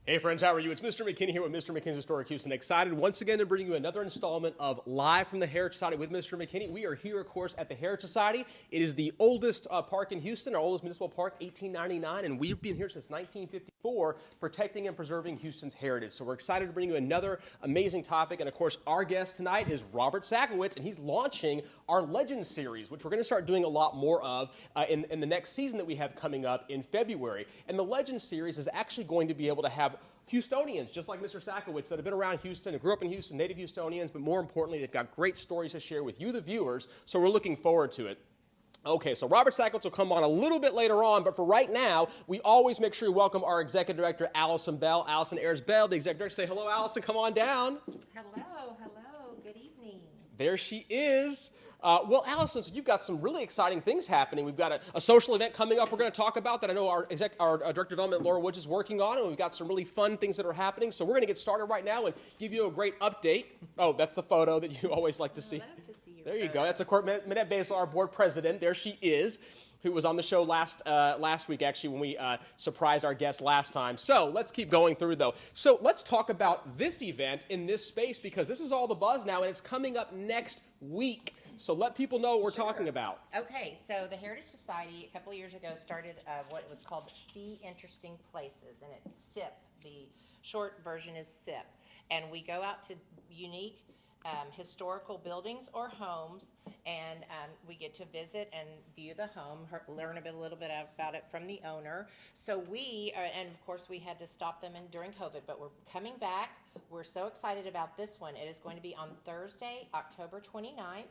Hey friends, how are you? It's Mr. McKinney here with Mr. McKinney's Historic Houston. Excited once again to bring you another installment of Live from the Heritage Society with Mr. McKinney. We are here, of course, at the Heritage Society. It is the oldest park in Houston, our oldest municipal park, 1899, and we've been here since 1954, protecting and preserving Houston's heritage. So we're excited to bring you another amazing topic, and of course, our guest tonight is Robert Sakowitz, and he's launching our Legends series, which we're going to start doing a lot more of in the next season that we have coming up in February. And the Legends series is actually going to be able to have Houstonians, just like Mr. Sakowitz, that have been around Houston and grew up in Houston, native Houstonians, but more importantly, they've got great stories to share with you, the viewers, so we're looking forward to it. Okay, so Robert Sakowitz will come on a little bit later on, but for right now, we always make sure we welcome our Executive Director, Allison Bell. Allison Ayers-Bell, the Executive Director. Say hello, Allison. Come on down. Hello. Good evening. There she is. Well, Allison, so you've got some really exciting things happening. We've got a social event coming up we're going to talk about that I know our Director of Development, Laura Woods, is working on, and we've got some really fun things that are happening. So we're going to get started right now and give you a great update. Oh, that's the photo that you always like to see. I love to see your There you photos. go. That's, of course, Minette Basil, our board president. There she is, who was on the show last week, actually, when we surprised our guest last time. So let's keep going through, though. So let's talk about this event in this space, because this is all the buzz now, and it's coming up next week. So let people know what we're talking about. Okay, so the Heritage Society a couple of years ago started what was called See Interesting Places, and it's SIP. The short version is SIP. And we go out to unique historical buildings or homes, and we get to visit and view the home, learn a little bit about it from the owner. So and of course we had to stop them during COVID, but we're coming back. We're so excited about this one. It is going to be on Thursday, October 29th,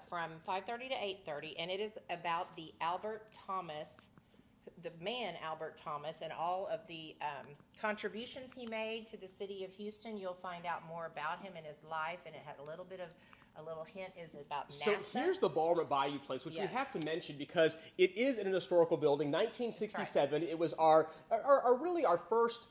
from 5:30 to 8:30, and it is about the man Albert Thomas, and all of the contributions he made to the city of Houston. You'll find out more about him and his life, and it had a little hint is about NASA. So here's the Ballroom at Bayou Place, which we Yes. have to mention because it is in an historical building, 1967. Right. It was our first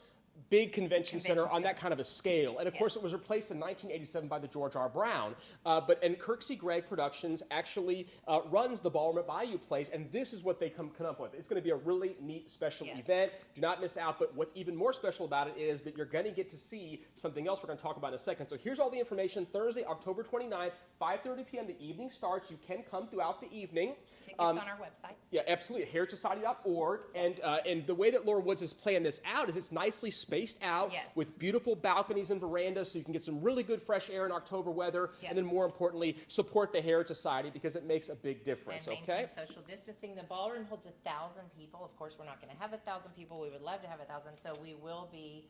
big convention center on that kind of a scale. And of course, it was replaced in 1987 by the George R. Brown. And Kirksey Gregg Productions actually runs the Ballroom at Bayou Place, and this is what they come up with. It's going to be a really neat special event. Do not miss out. But what's even more special about it is that you're going to get to see something else we're going to talk about in a second. So here's all the information. Thursday, October 29th, 5:30 p.m. The evening starts. You can come throughout the evening. Tickets on our website. Yeah, absolutely. HeritageSociety.org. And the way that Laura Woods is playing this out is it's nicely spaced out with beautiful balconies and verandas, so you can get some really good fresh air in October weather. Yes. And then more importantly, support the Heritage Society because it makes a big difference. And Okay. maintain social distancing. The ballroom holds 1,000 people. Of course, we're not going to have 1,000 people. We would love to have 1,000. So we will be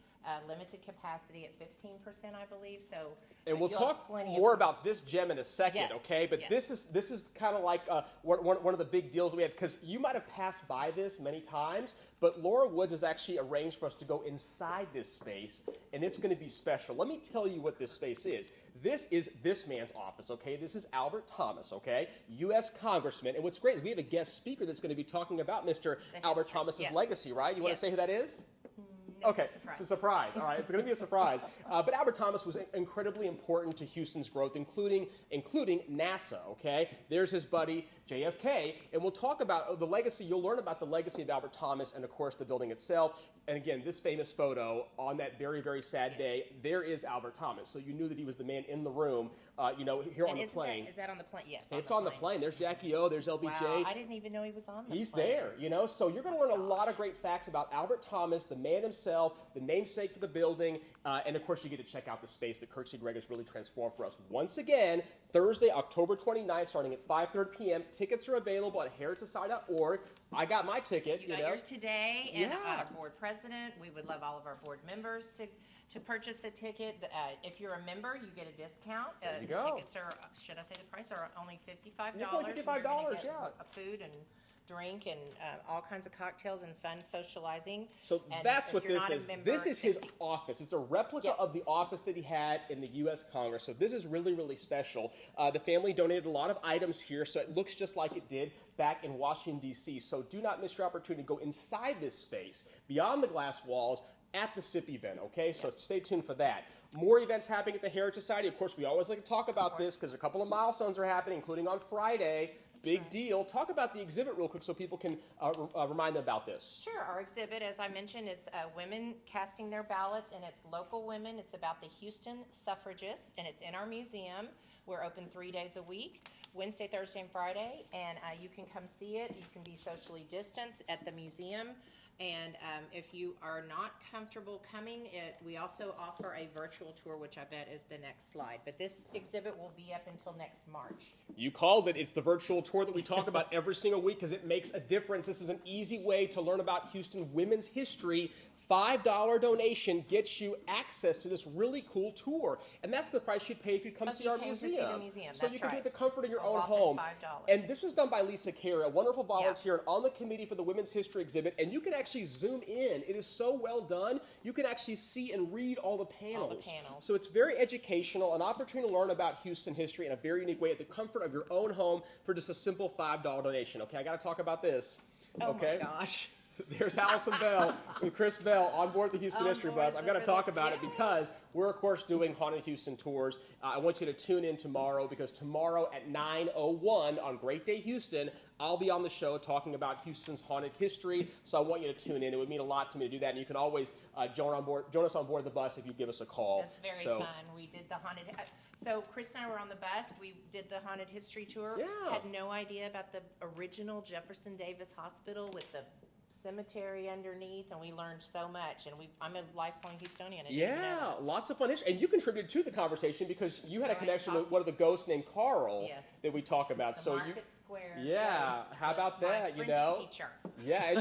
limited capacity at 15%, I believe. So And we'll you'll talk have plenty of more time. about this gem in a second, Yes. okay? But Yes. this is kind of like one of the big deals we have, because you might have passed by this many times, but Laura Woods has actually arranged for us to go inside this space, and it's going to be special. Let me tell you what this space is. This is this man's office, okay? This is Albert Thomas, okay? U.S. Congressman. And what's great is we have a guest speaker that's going to be talking about Mr. Albert Thomas's legacy, right? You want to say who that is? No, Okay, it's a surprise. All right, it's going to be a surprise. But Albert Thomas was incredibly important to Houston's growth, including NASA, okay? There's his buddy, JFK, and we'll talk about the legacy. You'll learn about the legacy of Albert Thomas and, of course, the building itself. And again, this famous photo on that very, very sad day, there is Albert Thomas. So you knew that he was the man in the room, here on the plane. Is that on the plane? Yes. It's on the plane. There's Jackie O, there's LBJ. Wow, I didn't even know he was on the He's plane. there, So you're going to learn a lot of great facts about Albert Thomas, the man himself, the namesake for the building, and of course you get to check out the space that Kirksey Gregg has really transformed for us. Once again, Thursday, October 29th, starting at 5:30 p.m. Tickets are available at heritagesociety.org. I got my ticket. You got yours today, and Yeah. our board president. We would love all of our board members to purchase a ticket. If you're a member, you get a discount. There you the go. Tickets are, should I say the price, are only $55. It's only $55, yeah. Food and drink and all kinds of cocktails and fun socializing. So And that's if what you're this not a is. member, This is his 60. office. It's a replica of the office that he had in the U.S. Congress. So this is really, really special. The family donated a lot of items here, so it looks just like it did back in Washington, D.C. So do not miss your opportunity to go inside this space, beyond the glass walls, at the SIP event, okay? So stay tuned for that. More events happening at the Heritage Society. Of course, we always like to talk about this because a couple of milestones are happening, including on Friday. Big deal. Talk about the exhibit real quick so people can remind them about this. Sure. Our exhibit, as I mentioned, it's women casting their ballots, and it's local women. It's about the Houston suffragists, and it's in our museum. We're open 3 days a week, Wednesday, Thursday, and Friday, and you can come see it. You can be socially distanced at the museum. And if you are not comfortable coming, we also offer a virtual tour, which I bet is the next slide. But this exhibit will be up until next March. You called it. It's the virtual tour that we talk about every single week because it makes a difference. This is an easy way to learn about Houston women's history. $5 donation gets you access to this really cool tour. And that's the price you'd pay if you come see our museum. To see the museum. So That's you can right. do the comfort in your own $5. home. And this was done by Lisa Carey, a wonderful volunteer on the committee for the Women's History exhibit. And you can actually zoom in. It is so well done. You can actually see and read all the panels. So it's very educational, an opportunity to learn about Houston history in a very unique way at the comfort of your own home for just a simple $5 donation. Okay, I got to talk about this. Oh okay? my gosh. There's Allison Bell with Chris Bell on board the Houston History Bus. I've got to talk about it because we're, of course, doing Haunted Houston tours. I want you to tune in tomorrow because tomorrow at 9:01 on Great Day Houston, I'll be on the show talking about Houston's haunted history. So I want you to tune in. It would mean a lot to me to do that. And you can always join us on board the bus if you give us a call. That's very fun. We did the haunted... So Chris and I were on the bus. We did the haunted history tour. Yeah. Had no idea about the original Jefferson Davis Hospital with the cemetery underneath, and we learned so much. And I'm a lifelong Houstonian. Yeah, lots of fun history. And you contributed to the conversation because you had a connection with one of the ghosts named Carl that we talk about. The Market Square. Yeah, how about that? My French teacher. Yeah,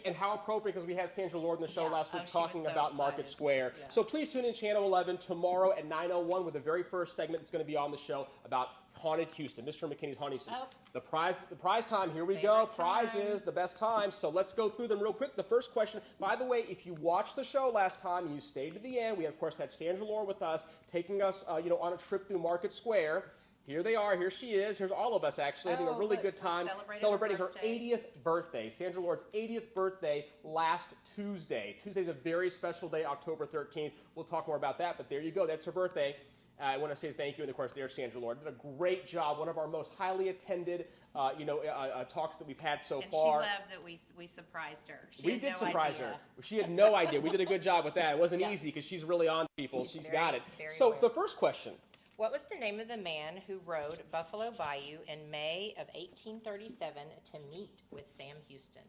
and how appropriate because we had Sandra Lord in the show last week talking about excited. Market Square. Yeah. So please tune in Channel 11 tomorrow at 9:01 with the very first segment that's going to be on the show about Haunted Houston, Mister McKinney's Haunted Houston. Oh. The prize time, here we go. Prizes, the best time. So let's go through them real quick. The first question, by the way, if you watched the show last time and you stayed to the end, we of course had Sandra Lore with us, taking us on a trip through Market Square. Here they are. Here she is. Here's all of us actually having a really good time celebrating her 80th birthday. Sandra Lore's 80th birthday last Tuesday. Tuesday's a very special day, October 13th. We'll talk more about that, but there you go. That's her birthday. I want to say thank you, and of course, there's Sandra Lord. Did a great job. One of our most highly attended, talks that we've had so far. And she loved that we surprised her. We did surprise her. She had no idea. We did a good job with that. It wasn't easy because she's really on people. She's got it. So the first question. What was the name of the man who rode Buffalo Bayou in May of 1837 to meet with Sam Houston?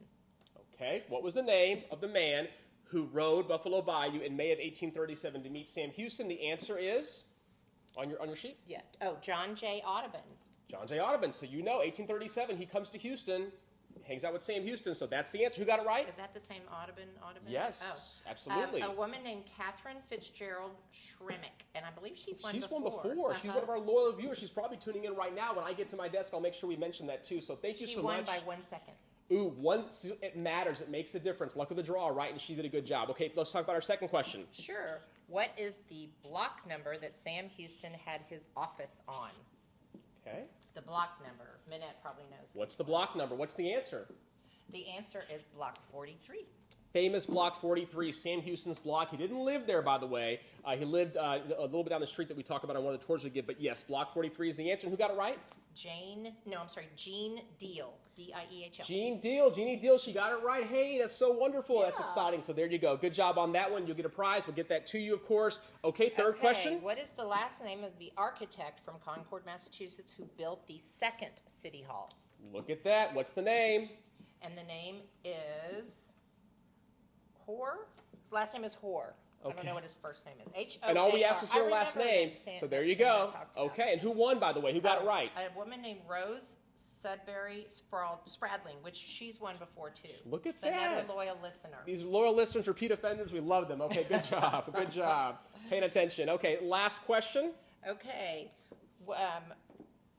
Okay. What was the name of the man who rode Buffalo Bayou in May of 1837 to meet Sam Houston? The answer is... On your sheet? Yeah. Oh, John J. Audubon. John J. Audubon. So 1837, he comes to Houston, hangs out with Sam Houston. So that's the answer. Who got it right? Is that the same Audubon? Yes, absolutely. A woman named Catherine Fitzgerald Shremick, and I believe she's won before. She's one of our loyal viewers. She's probably tuning in right now. When I get to my desk, I'll make sure we mention that too. So thank you so much. She won by 1 second. Ooh, it matters. It makes a difference. Luck of the draw, right? And she did a good job. Okay, let's talk about our second question. Sure. What is the block number that Sam Houston had his office on? Okay. The block number. Minette probably knows. What's the block number? What's the answer? The answer is block 43. Famous block 43, Sam Houston's block. He didn't live there, by the way. He lived a little bit down the street that we talk about on one of the tours we give. But yes, block 43 is the answer. And who got it right? Jean Deal. D-I-E-H-L. Jeannie Deal, she got it right. Hey, that's so wonderful. Yeah. That's exciting. So there you go. Good job on that one. You'll get a prize. We'll get that to you, of course. Okay, third question. What is the last name of the architect from Concord, Massachusetts, who built the second City Hall? Look at that. What's the name? And the name is Hoare. His last name is Hoare. Okay. I don't know what his first name is. H-O-A-R. And all we asked was her last name. So there you go. Okay, and who won, by the way? Who got it right? A woman named Rose Sudbury Spradling, which she's won before too. Look at that. Another loyal listener. These loyal listeners, repeat offenders, we love them. Okay, good job. Good job. Paying attention. Okay, last question. Okay.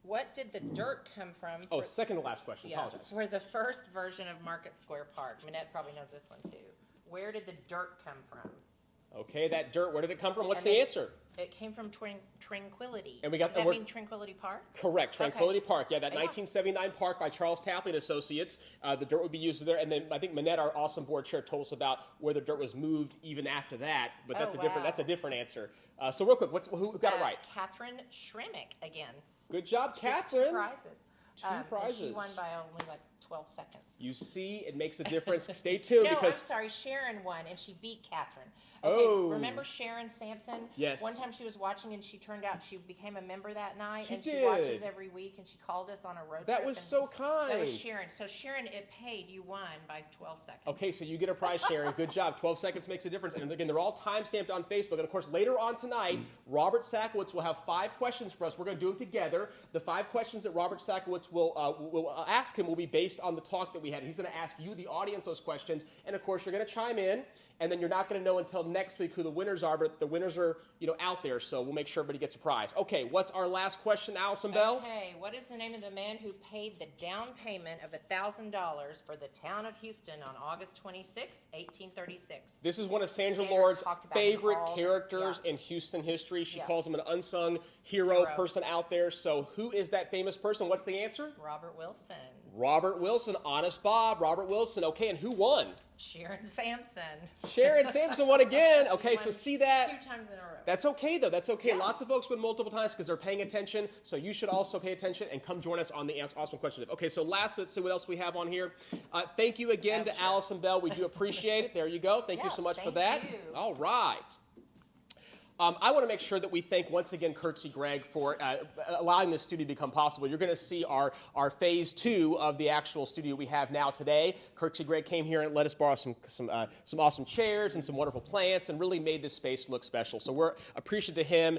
What did the dirt come from? Second to last question. Yeah, Apologize. for the first version of Market Square Park. Minette probably knows this one too. Where did the dirt come from? Okay, that dirt, where did it come from? What's And the then- answer? It came from Tranquility. And we got Does the that word- mean Tranquility Park? Correct, Tranquility Park. Yeah, that Yeah. 1979 park by Charles Tapley and Associates. The dirt would be used there, and then I think Manette, our awesome board chair, told us about where the dirt was moved even after that. But that's Oh, a different wow. answer. So real quick, who got it right? Catherine Shremick again. Good job, Gets Catherine. 2 prizes. And prizes. she won by only like 12 seconds. You see, it makes a difference. Stay tuned No, because I'm sorry. Sharon won, and she beat Catherine. Okay, Oh. remember Sharon Sampson? Yes. One time she was watching, and she turned out she became a member that night, She and did. she watches every week, and she called us on a road trip. that was and so kind. That was Sharon. So Sharon, it paid. You won by 12 seconds. Okay, so you get a prize, Sharon. Good job. 12 seconds makes a difference. And again, they're all time-stamped on Facebook. And of course, later on tonight, Robert Sakowitz will have 5 questions for us. We're going to do them together. The 5 questions that Robert Sakowitz will ask him will be based on the talk that we had. He's going to ask you, the audience, those questions. And of course, you're going to chime in. And then you're not going to know until next week who the winners are, but the winners are, out there, so we'll make sure everybody gets a prize. Okay, what's our last question, Allison Bell? Okay, what is the name of the man who paid the down payment of $1,000 for the town of Houston on August 26, 1836? This is one of Sandra Sandra Lord's talked about him favorite all- characters yeah. in Houston history. She Yeah. calls him an unsung hero Hero. person out there. So who is that famous person? What's the answer? Robert Wilson. Robert Wilson, Honest Bob, Robert Wilson. Okay, and who won? Sharon Sampson. Sharon Sampson won again. She Okay, won so see that? 2 times in a row. That's okay, though. That's okay. Yeah. Lots of folks win multiple times because they're paying attention. So you should also pay attention and come join us on the Awesome Question. Okay, so last, let's see what else we have on here. Thank you again to sure. Allison Bell. We do appreciate it. There you go. Thank you Yeah, so much for thank that. you. All right. I want to make sure that we thank once again Kirksey Gregg for allowing this studio to become possible. You're going to see our phase 2 of the actual studio we have now today. Kirksey Gregg came here and let us borrow some awesome chairs and some wonderful plants and really made this space look special. So we're appreciative to him.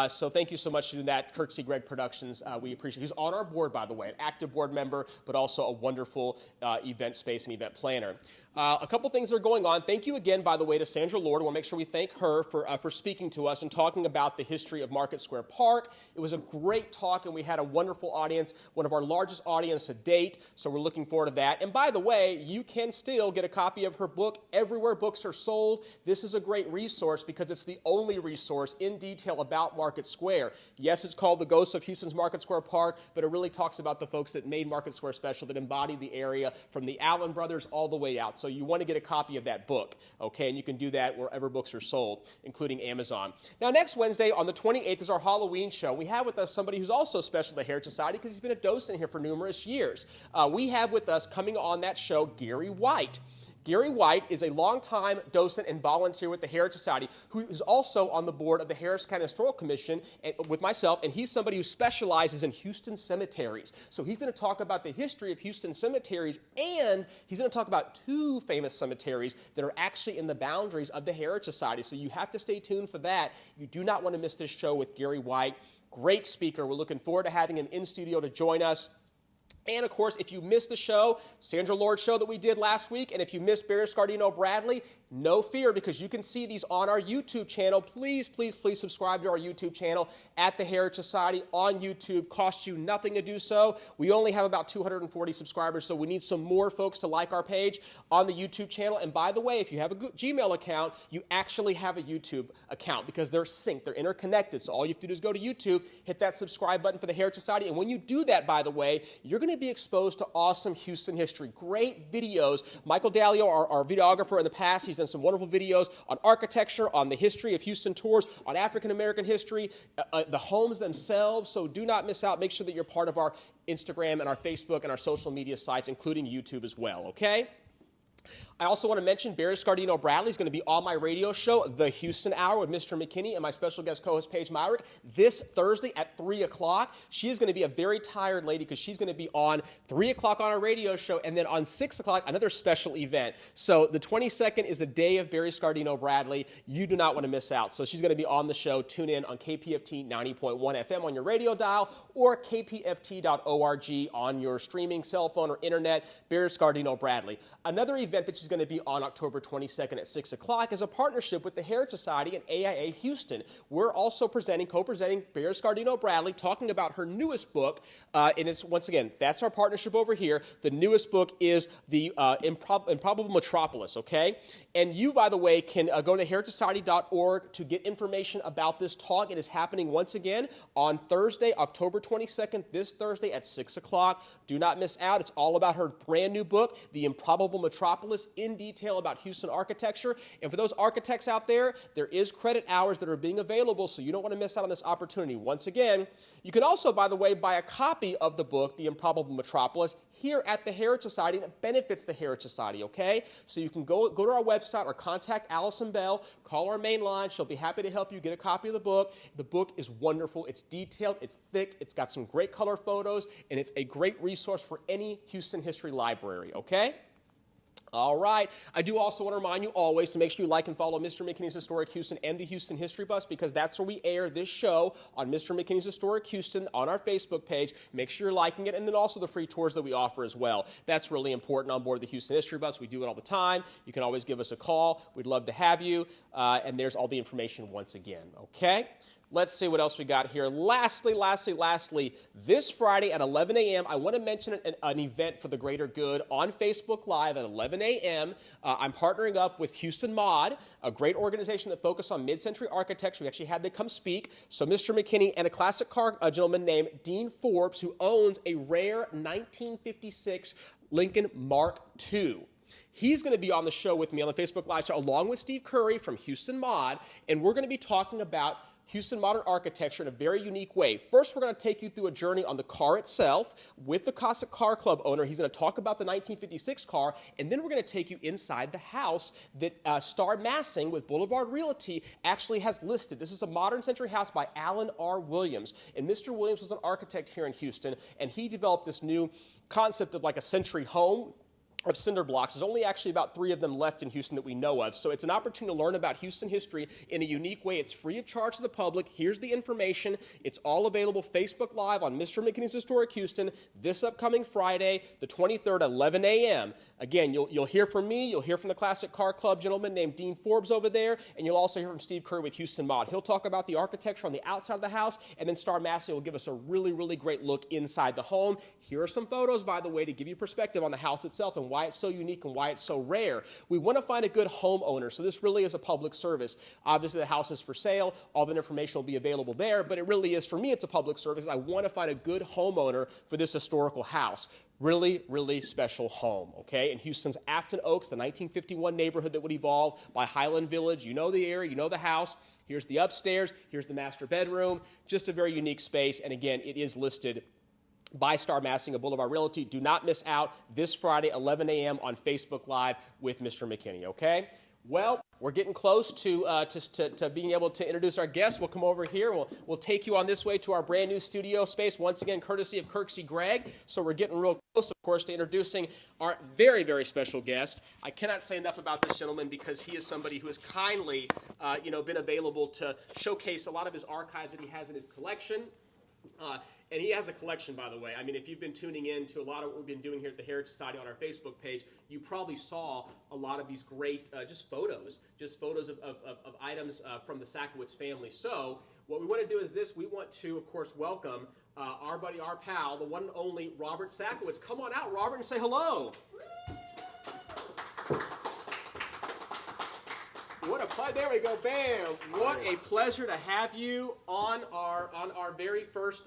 So thank you so much for doing that, Kirksey Gregg Productions. We appreciate it. He's on our board, by the way, an active board member, but also a wonderful event space and event planner. A couple things are going on. Thank you again, by the way, to Sandra Lord. I want to make sure we thank her for speaking to us and talking about the history of Market Square Park. It was a great talk, and we had a wonderful audience, one of our largest audience to date, so we're looking forward to that. And by the way, you can still get a copy of her book everywhere books are sold. This is a great resource because it's the only resource in detail about Market Square. Yes, it's called The Ghosts of Houston's Market Square Park, but it really talks about the folks that made Market Square special, that embodied the area from the Allen brothers all the way out. So you want to get a copy of that book, okay? And you can do that wherever books are sold, including Amazon. Now, next Wednesday on the 28th is our Halloween show. We have with us somebody who's also special to the Heritage Society because he's been a docent here for numerous years. We have with us coming on that show Gary White. Gary White is a longtime docent and volunteer with the Heritage Society who is also on the board of the Harris County Historical Commission with myself, and he's somebody who specializes in Houston cemeteries. So he's going to talk about the history of Houston cemeteries, and he's going to talk about 2 famous cemeteries that are actually in the boundaries of the Heritage Society. So you have to stay tuned for that. You do not want to miss this show with Gary White. Great speaker. We're looking forward to having him in studio to join us. And, of course, if you missed the show, Sandra Lord's show that we did last week, and if you missed Barry Scardino Bradley, no fear because you can see these on our YouTube channel. Please, please, please subscribe to our YouTube channel at the Heritage Society on YouTube. Costs you nothing to do so. We only have about 240 subscribers, so we need some more folks to like our page on the YouTube channel. And by the way, if you have a Gmail account, you actually have a YouTube account because they're synced. They're interconnected. So all you have to do is go to YouTube, hit that subscribe button for the Heritage Society. And when you do that, by the way, you're going to be exposed to awesome Houston history. Great videos. Michael Dallio, our videographer in the past, he's done some wonderful videos on architecture, on the history of Houston tours, on African-American history, the homes themselves. So do not miss out. Make sure that you're part of our Instagram and our Facebook and our social media sites, including YouTube as well, okay? I also want to mention Barry Scardino Bradley is going to be on my radio show, The Houston Hour with Mister McKinney, and my special guest co-host Paige Myrick this Thursday at 3 o'clock. She is going to be a very tired lady because she's going to be on 3 o'clock on our radio show, and then on 6 o'clock, another special event. So the 22nd is the day of Barry Scardino Bradley. You do not want to miss out. So she's going to be on the show. Tune in on KPFT 90.1 FM on your radio dial or kpft.org on your streaming cell phone or internet. Barry Scardino Bradley. Another event event that she's going to be on October 22nd at 6 o'clock is a partnership with the Heritage Society and AIA Houston. We're also co-presenting Bear Scardino Bradley, talking about her newest book. And it's, once again, that's our partnership over here. The newest book is The Improbable Metropolis, okay? And you, by the way, can go to heritagesociety.org to get information about this talk. It is happening once again on Thursday, October 22nd, this Thursday at 6 o'clock. Do not miss out. It's all about her brand new book, The Improbable Metropolis, in detail about Houston architecture. And for those architects out there, there is credit hours that are being available, so you don't want to miss out on this opportunity. Once again, you can also, by the way, buy a copy of the book, The Improbable Metropolis, here at the Heritage Society, and it benefits the Heritage Society, okay? So you can go to our website or contact Allison Bell, call our main line. She'll be happy to help you get a copy of the book. The book is wonderful. It's detailed. It's thick. It's got some great color photos, and it's a great resource for any Houston history library, okay? All right. I do also want to remind you always to make sure you like and follow Mr. McKinney's Historic Houston and the Houston History Bus, because that's where we air this show on Mr. McKinney's Historic Houston on our Facebook page. Make sure you're liking it, and then also the free tours that we offer as well. That's really important on board the Houston History Bus. We do it all the time. You can always give us a call. We'd love to have you. And there's all the information once again, okay? Let's see what else we got here. Lastly, this Friday at 11 a.m., I want to mention an event for the greater good on Facebook Live at 11 a.m. I'm partnering up with Houston Mod, a great organization that focuses on mid-century architecture. We actually had them come speak. So Mr. McKinney and a classic car gentleman named Dean Forbes, who owns a rare 1956 Lincoln Mark II. He's going to be on the show with me on the Facebook Live show, along with Steve Curry from Houston Mod, and we're going to be talking about Houston modern architecture in a very unique way. First, we're going to take you through a journey on the car itself with the Costa Car Club owner. He's going to talk about the 1956 car, and then we're going to take you inside the house that Star Massing with Boulevard Realty actually has listed. This is a modern century house by Alan R. Williams, and Mr. Williams was an architect here in Houston, and he developed this new concept of like a century home of cinder blocks. There's only actually about 3 of them left in Houston that we know of. So it's an opportunity to learn about Houston history in a unique way. It's free of charge to the public. Here's the information. It's all available Facebook Live on Mr. McKinney's Historic Houston this upcoming Friday, the 23rd at 11 a.m. Again, you'll hear from me. You'll hear from the Classic Car Club gentleman named Dean Forbes over there, and you'll also hear from Steve Curry with Houston Mod. He'll talk about the architecture on the outside of the house, and then Star Massey will give us a really, really great look inside the home. Here are some photos, by the way, to give you perspective on the house itself and why it's so unique and why it's so rare. We want to find a good homeowner, so this really is a public service. Obviously, the house is for sale. All the information will be available there, but it really is, for me, it's a public service. I want to find a good homeowner for this historical house. Really, really special home, okay? In Houston's Afton Oaks, the 1951 neighborhood that would evolve by Highland Village. You know the area, you know the house. Here's the upstairs. Here's the master bedroom. Just a very unique space, and again, it is listed by Star Massing of Boulevard Realty. Do not miss out this Friday, 11 a.m. on Facebook Live with Mr. McKinney, okay? Well, we're getting close to being able to introduce our guests. We'll come over here. We'll take you on this way to our brand new studio space, once again, courtesy of Kirksey Gregg. So we're getting real close, of course, to introducing our very, very special guest. I cannot say enough about this gentleman because he is somebody who has kindly, been available to showcase a lot of his archives that he has in his collection. And he has a collection, by the way. I mean, if you've been tuning in to a lot of what we've been doing here at the Heritage Society on our Facebook page, you probably saw a lot of these great just photos of items from the Sakowitz family. So what we want to do is this. We want to, of course, welcome our buddy, our pal, the one and only Robert Sakowitz. Come on out, Robert, and say hello. What a pleasure! There we go, bam! What a pleasure to have you on our very first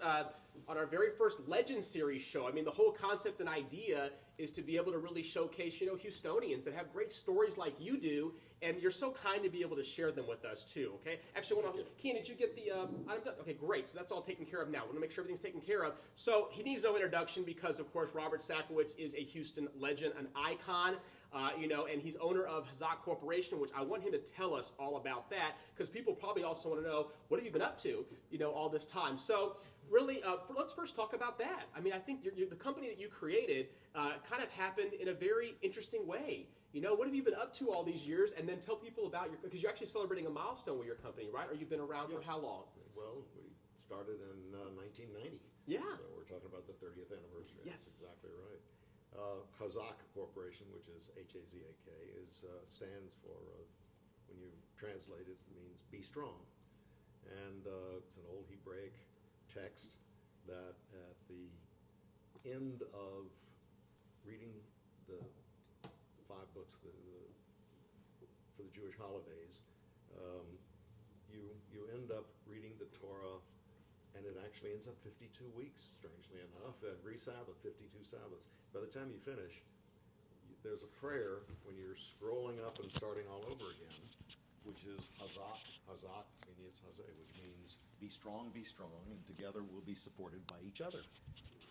Legend Series show. I mean, the whole concept and idea is to be able to really showcase, Houstonians that have great stories like you do, and you're so kind to be able to share them with us too. Okay? Actually, Kean, did you get the item done? Okay, great. So that's all taken care of now. We want to make sure everything's taken care of. So he needs no introduction because, of course, Robert Sakowitz is a Houston legend, an icon. And he's owner of Hazak Corporation, which I want him to tell us all about that, because people probably also want to know, what have you been up to, all this time? So really, let's first talk about that. I mean, I think the company that you created kind of happened in a very interesting way. What have you been up to all these years? And then tell people about because you're actually celebrating a milestone with your company, right? Or you've been around for how long? Well, we started in 1990. Yeah. So we're talking about the 30th anniversary. Yes. That's exactly right. Hazak Corporation, which is H-A-Z-A-K, stands for, when you translate it, it means be strong. And it's an old Hebraic text that at the end of reading the 5 books for the Jewish holidays, you end up reading the Torah, and it actually ends up 52 weeks, strangely enough. Every Sabbath, 52 Sabbaths. By the time you finish, there's a prayer when you're scrolling up and starting all over again, which is Hazak, Hazak, which means be strong, and together we'll be supported by each other.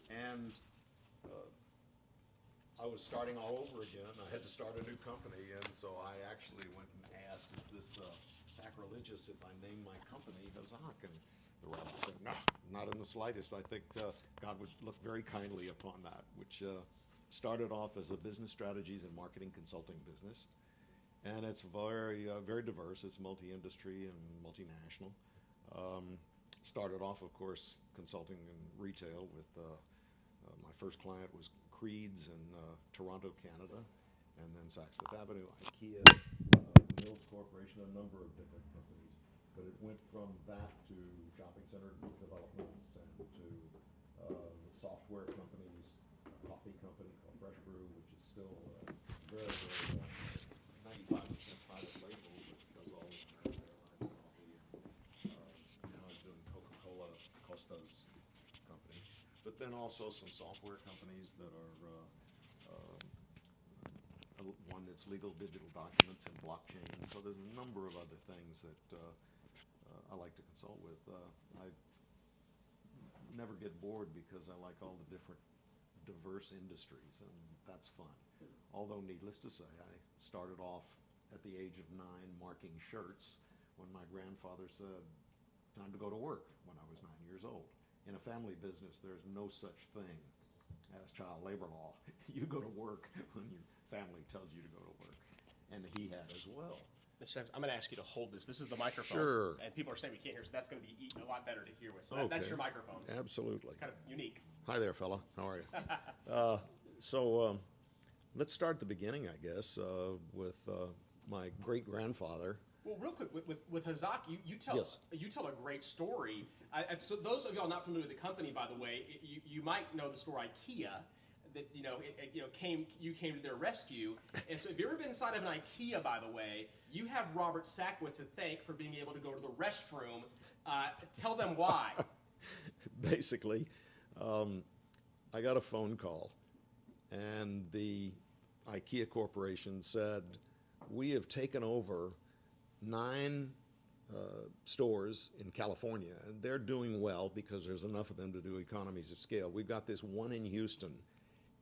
And I was starting all over again. I had to start a new company, and so I actually went and asked, is this sacrilegious if I name my company Hazak? And the rabbi said, no, not in the slightest. I think God would look very kindly upon that, which started off as a business strategies and marketing consulting business. And it's very, very diverse. It's multi-industry and multinational. Started off, of course, consulting in retail with my first client was Creed's in Toronto, Canada, and then Saks Fifth Avenue, IKEA, Mills Corporation, a number of different companies. But it went from that to shopping center developments and to software companies, a coffee company called Fresh Brew, which is still very, very 95% private label, which does all of American Airlines coffee. And now I'm doing Coca-Cola, Costa's company. But then also some software companies that are one that's legal digital documents and blockchain. So there's a number of other things that I like to consult with. I never get bored because I like all the different diverse industries, and that's fun. Although needless to say, I started off at the age of 9 marking shirts when my grandfather said, time to go to work, when I was 9 years old. In a family business, there's no such thing as child labor law. You go to work when your family tells you to go to work. And he had as well. Mr. Evans, I'm going to ask you to hold this. This is the microphone. Sure. And people are saying we can't hear, so that's going to be a lot better to hear with. So Okay. that's your microphone. Absolutely. It's kind of unique. Hi there, fella. How are you? Let's start at the beginning, I guess, with my great-grandfather. Well, real quick, with Hazak, you tell Yes. you tell a great story. So those of y'all not familiar with the company, by the way, you might know the store IKEA. That came to their rescue. And so if you've ever been inside of an IKEA, by the way, you have Robert Sakowitz to thank for being able to go to the restroom. Tell them why. Basically, I got a phone call, and the IKEA Corporation said, we have taken over 9 stores in California, and they're doing well because there's enough of them to do economies of scale. We've got this one in Houston,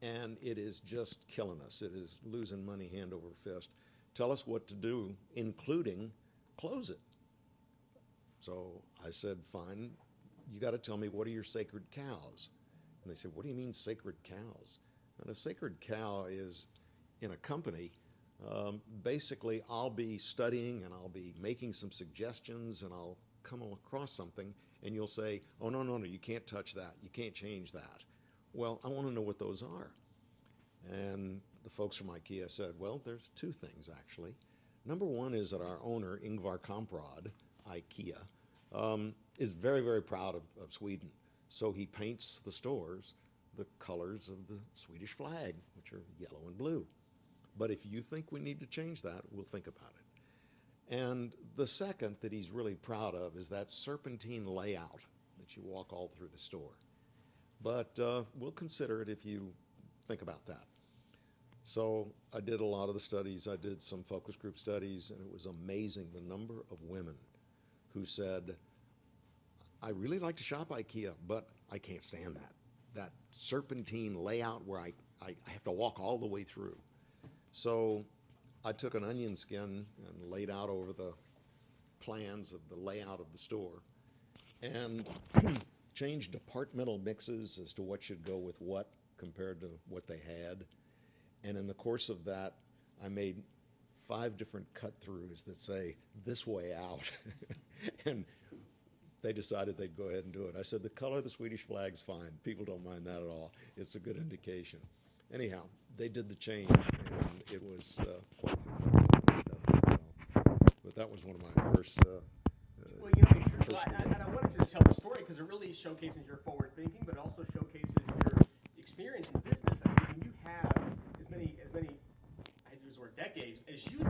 and it is just killing us. It is losing money hand over fist. Tell us what to do, including close it. So I said, fine, you got to tell me, what are your sacred cows? And they said, what do you mean sacred cows? And a sacred cow is, in a company, basically I'll be studying and I'll be making some suggestions and I'll come across something and you'll say, oh, no, you can't touch that. You can't change that. Well, I want to know what those are. And the folks from IKEA said, well, there's 2 things, actually. Number one is that our owner, Ingvar Kamprad, IKEA, is very, very proud of Sweden. So he paints the stores the colors of the Swedish flag, which are yellow and blue. But if you think we need to change that, we'll think about it. And the second that he's really proud of is that serpentine layout that you walk all through the store. But we'll consider it if you think about that. So I did a lot of the studies. I did some focus group studies, and it was amazing the number of women who said, I really like to shop IKEA, but I can't stand that serpentine layout where I have to walk all the way through. So I took an onion skin and laid out over the plans of the layout of the store and changed departmental mixes as to what should go with what compared to what they had. And in the course of that, I made 5 different cut-throughs that say, this way out. And they decided they'd go ahead and do it. I said, the color of the Swedish flag's fine. People don't mind that at all. It's a good indication. anyhow, they did the change, and it was quite successful. But that was one of my first. Well, you know, and I wanted you to tell the story because it really showcases your forward thinking, but it also showcases your experience in the business. I mean, when you have as many, I use the word decades as you do,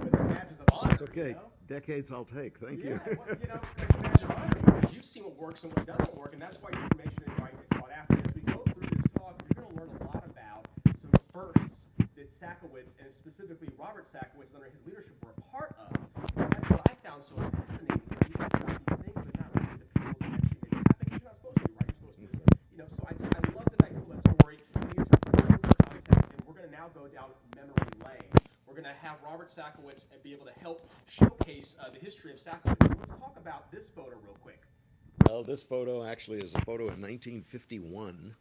with badges of honor. It's okay. You know? Decades I'll take. Thank Yeah, you. well, you know, like a badge of honor because you've seen what works and what doesn't work, and that's why your information is right and sought after. As we go through this talk, you're going to learn a lot about some firsts that Sakowitz, and specifically Robert Sakowitz, under his leadership, were a part of. And that's what I found so fascinating. You talk about these things, but not really the people that actually make it happen. Because you're not supposed to, right? You're supposed to, you know. So I love that I told that story. And you talk about the context, and we're going to now go down memory lane. We're going to have Robert Sakowitz be able to help showcase the history of Sakowitz. So let's talk about this photo real quick. Well, this photo actually is a photo in 1951.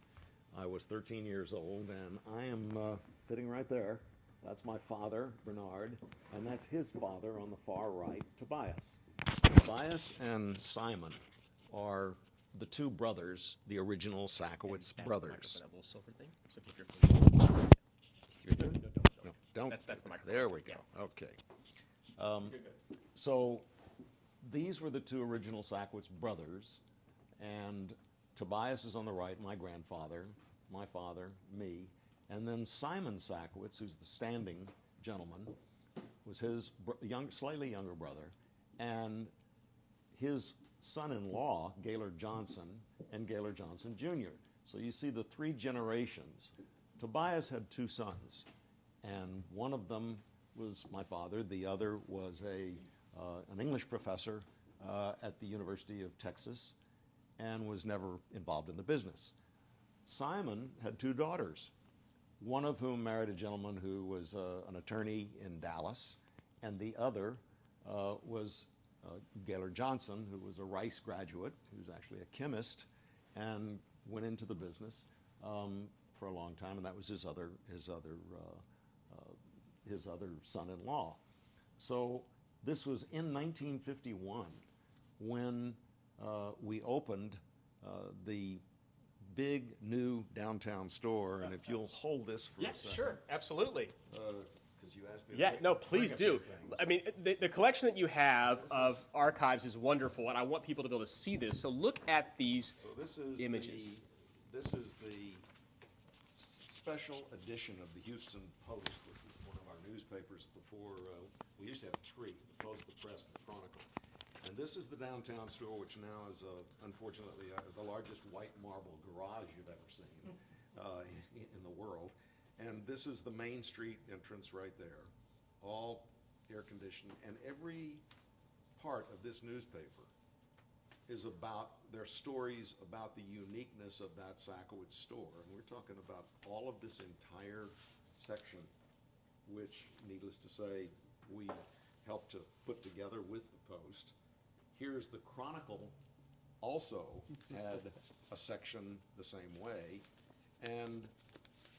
I was 13 years old, and I am sitting right there. That's my father, Bernard, and that's his father on the far right, Tobias. Tobias and Simon are the two brothers, the original Sakowitz brothers. That little silver thing. So if you're No, don't. That's the microphone. There we go. Okay. So these were the two original Sakowitz brothers, and Tobias is on the right, my grandfather, my father, me, and then Simon Sakowitz, who's the standing gentleman, was his slightly younger brother, and his son-in-law, Gaylord Johnson, and Gaylord Johnson Jr. So you see the three generations. Tobias had two sons, and one of them was my father. The other was an English professor at the University of Texas and was never involved in the business. Simon had two daughters, one of whom married a gentleman who was an attorney in Dallas, and the other was Gaylord Johnson, who was a Rice graduate, who's actually a chemist, and went into the business for a long time, and that was his other son-in-law. So this was in 1951 when we opened the big new downtown store, and if you'll hold this for a second. Yeah, sure, absolutely. Because you asked me to Yeah, no, please bring a few do. things. I mean, the collection that you have of archives is wonderful, and I want people to be able to see this. So look at these images. This is the special edition of the Houston Post, which was one of our newspapers before. We used to have three: the Post, the Press, the Chronicle. And this is the downtown store, which now is, unfortunately, the largest white marble garage you've ever seen in the world. And this is the Main Street entrance right there, all air conditioned. And every part of this newspaper is about their stories about the uniqueness of that Sakowitz store. And we're talking about all of this entire section, which, needless to say, we helped to put together with the Post. Here's the Chronicle, also had a section the same way, and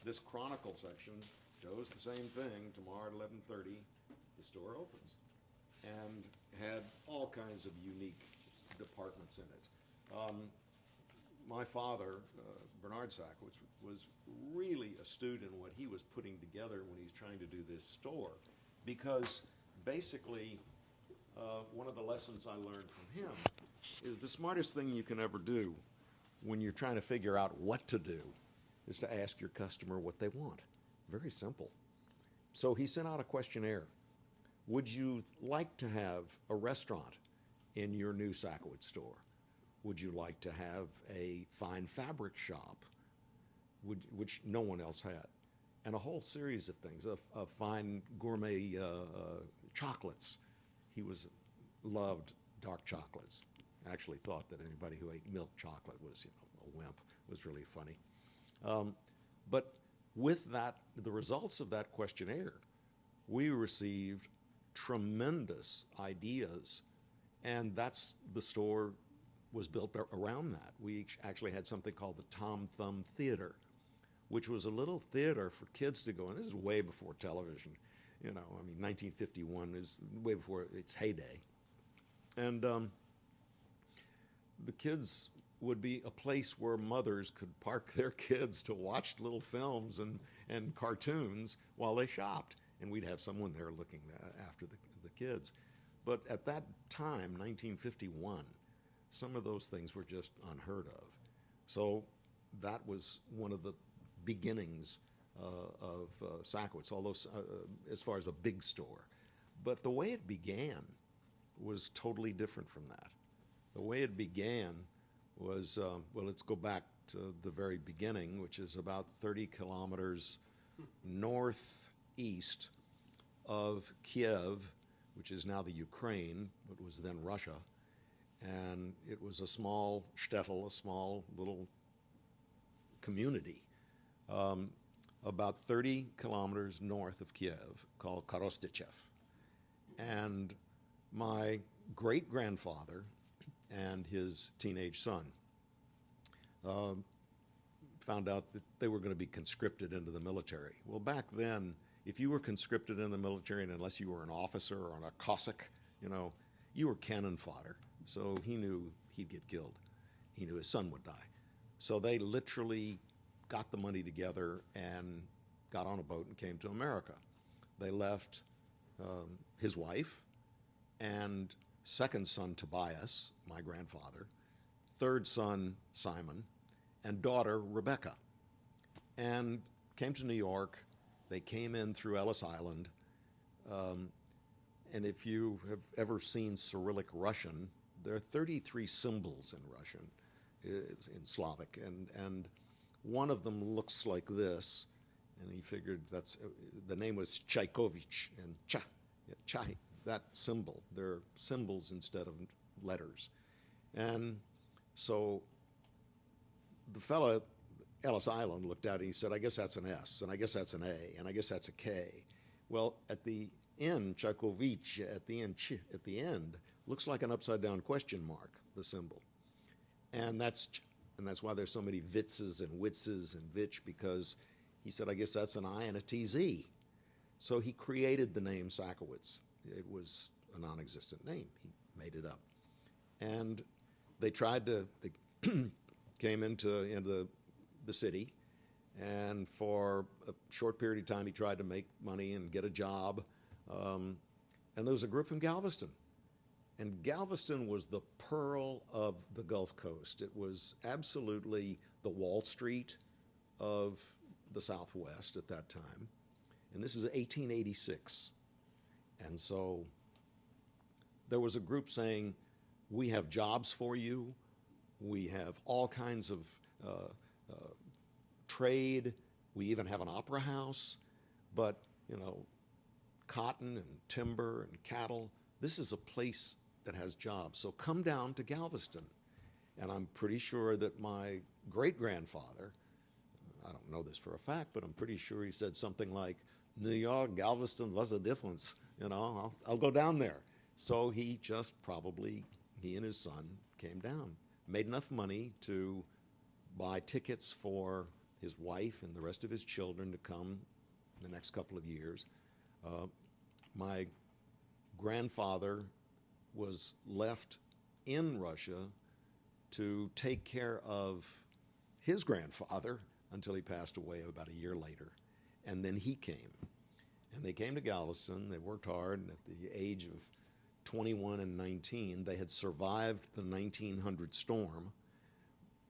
this Chronicle section shows the same thing. Tomorrow at 11:30, the store opens, and had all kinds of unique departments in it. My father, Bernard Sakowitz, was really astute in what he was putting together when he was trying to do this store, because basically one of the lessons I learned from him is the smartest thing you can ever do when you're trying to figure out what to do is to ask your customer what they want. Very simple. So he sent out a questionnaire. Would you like to have a restaurant in your new Sakowitz store? Would you like to have a fine fabric shop, which no one else had? And a whole series of things, of fine gourmet chocolates. He loved dark chocolates. Actually thought that anybody who ate milk chocolate was, a wimp. It was really funny. But with that, the results of that questionnaire, we received tremendous ideas, and the store was built around that. We actually had something called the Tom Thumb Theater, which was a little theater for kids to go in. This is way before television. 1951 is way before its heyday. And the kids would be a place where mothers could park their kids to watch little films and cartoons while they shopped. And we'd have someone there looking after the kids. But at that time, 1951, some of those things were just unheard of. So that was one of the beginnings of Sakowitz, although as far as a big store. But the way it began was totally different from that. The way it began was, well, let's go back to the very beginning, which is about 30 kilometers northeast of Kiev, which is now the Ukraine, but was then Russia. And it was a small shtetl, a small little community, about 30 kilometers north of Kiev, called Korostyshev. And my great-grandfather and his teenage son found out that they were going to be conscripted into the military. Well, back then, if you were conscripted in the military, and unless you were an officer or a Cossack, you were cannon fodder. So he knew he'd get killed. He knew his son would die. So they literally got the money together and got on a boat and came to America. They left his wife and second son Tobias, my grandfather, third son Simon, and daughter Rebecca, and came to New York. They came in through Ellis Island, and if you have ever seen Cyrillic Russian, there are 33 symbols in Russian, in Slavic, and one of them looks like this, and he figured the name was Tchaikovich, and Chai, that symbol. They're symbols instead of letters. And so the fellow at Ellis Island looked at it and he said, I guess that's an S, and I guess that's an A, and I guess that's a K. Well, at the end, Tchaikovich, at the end, looks like an upside-down question mark, the symbol. And that's why there's so many Vitzes and Witzes and Vich, because he said, I guess that's an I and a TZ. So he created the name Sakowitz. It was a non-existent name. He made it up. And they came into the city, and for a short period of time he tried to make money and get a job. And there was a group from Galveston. And Galveston was the pearl of the Gulf Coast. It was absolutely the Wall Street of the Southwest at that time. And this is 1886. And so there was a group saying, we have jobs for you. We have all kinds of trade. We even have an opera house. But, cotton and timber and cattle, this is a place that has jobs. So come down to Galveston. And I'm pretty sure that my great-grandfather, I don't know this for a fact, but I'm pretty sure he said something like, New York, Galveston, what's the difference? I'll go down there. So he and his son came down, made enough money to buy tickets for his wife and the rest of his children to come in the next couple of years. My grandfather was left in Russia to take care of his grandfather until he passed away about a year later. And then he came. And they came to Galveston. They worked hard. And at the age of 21 and 19, they had survived the 1900 storm.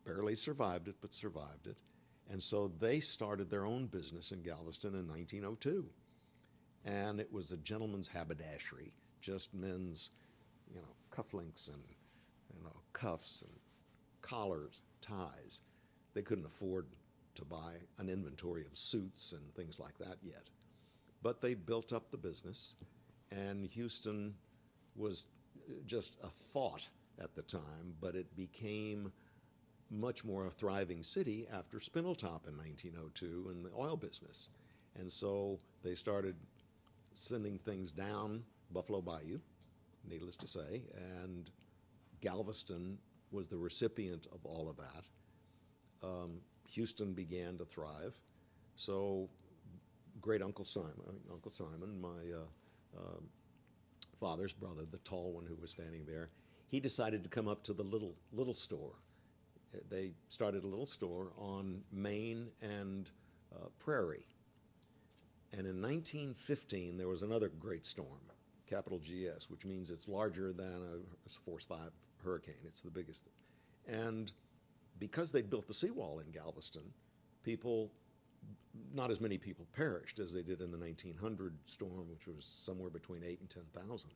Barely survived it, but survived it. And so they started their own business in Galveston in 1902. And it was a gentleman's haberdashery, just men's, cufflinks and, cuffs and collars, ties. They couldn't afford to buy an inventory of suits and things like that yet. But they built up the business, and Houston was just a thought at the time, but it became much more a thriving city after Spindletop in 1902 in the oil business. And so they started sending things down Buffalo Bayou, needless to say, and Galveston was the recipient of all of that. Houston began to thrive. So great Uncle Simon, my father's brother, the tall one who was standing there, he decided to come up to the little store they started a little store on Main and Prairie. And in 1915, there was another great storm, capital GS, which means it's larger than a Force 5 hurricane. It's the biggest. And because they'd built the seawall in Galveston, not as many people perished as they did in the 1900 storm, which was somewhere between 8,000 and 10,000.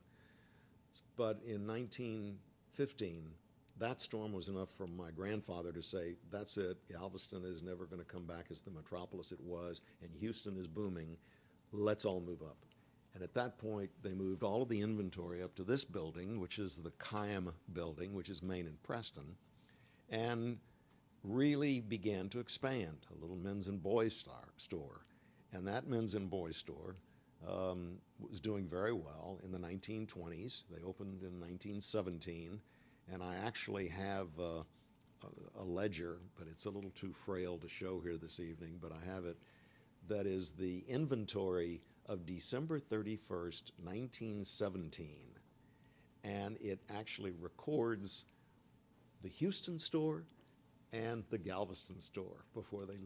But in 1915, that storm was enough for my grandfather to say, that's it, Galveston is never going to come back as the metropolis it was, and Houston is booming, let's all move up. And at that point, they moved all of the inventory up to this building, which is the Kym building, which is Main and Preston, and really began to expand, a little men's and boys store. And that men's and boys store was doing very well in the 1920s. They opened in 1917, and I actually have a ledger, but it's a little too frail to show here this evening, but I have it. That is the inventory of December 31st, 1917, and it actually records the Houston store and the Galveston store before they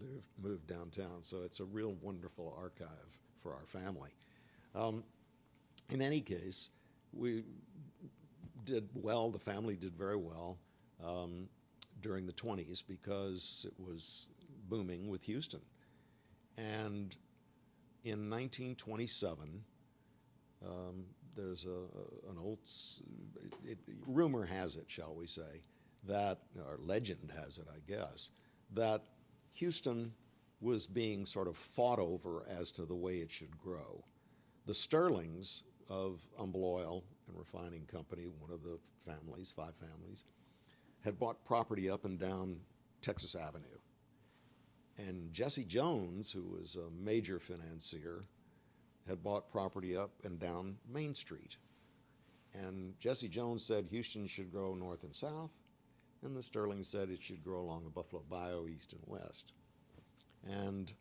moved downtown. So it's a real wonderful archive for our family. In any case, we did well, the family did very well during the 20s because it was booming with Houston. And in 1927, there's an old, rumor has it, shall we say, that, or legend has it, I guess, that Houston was being sort of fought over as to the way it should grow. The Sterlings of Humble Oil and Refining Company, one of the families, 5 families, had bought property up and down Texas Avenue. And Jesse Jones, who was a major financier, had bought property up and down Main Street. And Jesse Jones said Houston should grow north and south, and the Sterling said it should grow along the Buffalo Bayou east and west. And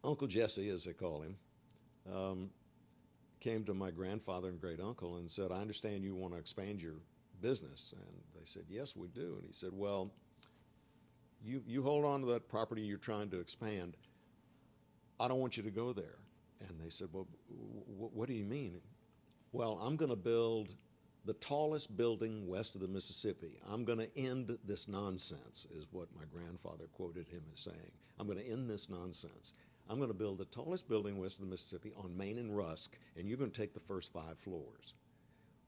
Uncle Jesse, as they call him, came to my grandfather and great uncle and said, I understand you want to expand your business. And they said, yes, we do. And he said, well, you hold on to that property you're trying to expand. I don't want you to go there. And they said, well, what do you mean? Well, I'm going to build the tallest building west of the Mississippi. I'm going to end this nonsense, is what my grandfather quoted him as saying. I'm going to end this nonsense. I'm going to build the tallest building west of the Mississippi on Main and Rusk, and you're going to take the first 5 floors.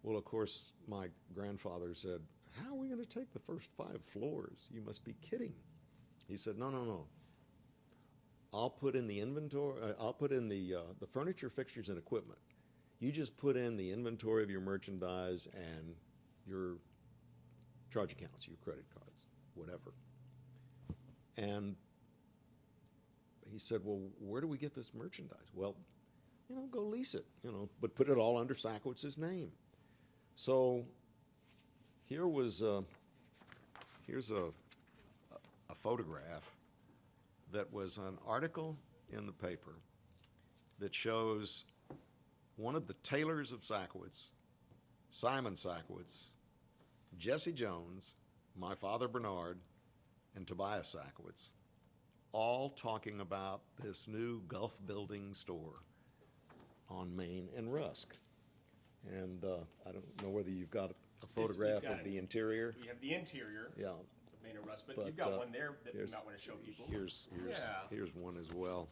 Well, of course, my grandfather said, how are we going to take the first 5 floors? You must be kidding. He said, no. I'll put in the inventory, I'll put in the furniture, fixtures, and equipment. You just put in the inventory of your merchandise and your charge accounts, your credit cards, whatever. And he said, well, where do we get this merchandise? Well, go lease it, but put it all under Sakowitz's name. So here's a photograph that was an article in the paper that shows one of the tailors of Sakowitz, Simon Sakowitz, Jesse Jones, my father Bernard, and Tobias Sakowitz, all talking about this new Gulf building store on Main and Rusk. And I don't know whether you've got a photograph of the interior. We have the interior. Yeah. Of Main and Rusk, but you've got one there that you might want to show people. Here's one as well.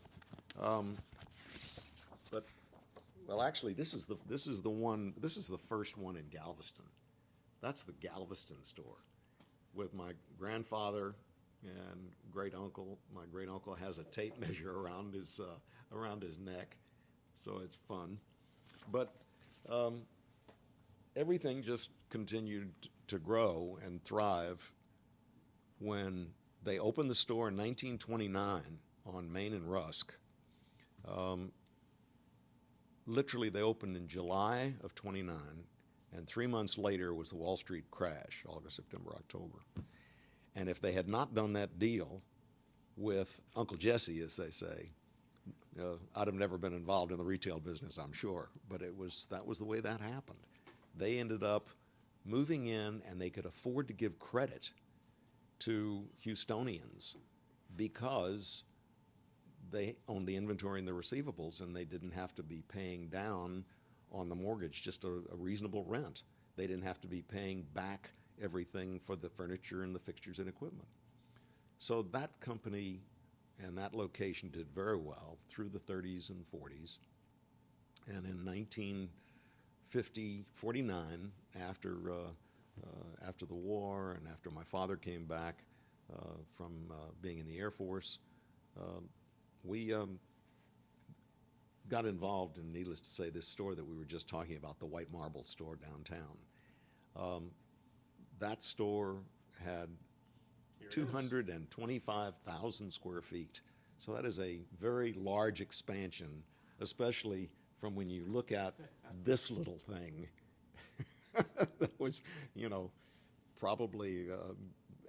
Well, actually, this is the first one in Galveston. That's the Galveston store, with my grandfather and great uncle. My great uncle has a tape measure around his neck, so it's fun. But everything just continued to grow and thrive when they opened the store in 1929 on Main and Rusk. Literally, they opened in July of 29, and 3 months later was the Wall Street crash, August, September, October. And if they had not done that deal with Uncle Jesse, as they say, I'd have never been involved in the retail business, I'm sure. But that was the way that happened. They ended up moving in, and they could afford to give credit to Houstonians because they owned the inventory and the receivables, and they didn't have to be paying down on the mortgage, just a reasonable rent. They didn't have to be paying back everything for the furniture and the fixtures and equipment. So that company and that location did very well through the 30s and 40s. And in 1949, after the war and after my father came back from being in the Air Force, we got involved in, needless to say, this store that we were just talking about, the White Marble store downtown. That store had 225,000 square feet. So that is a very large expansion, especially from when you look at this little thing that was, probably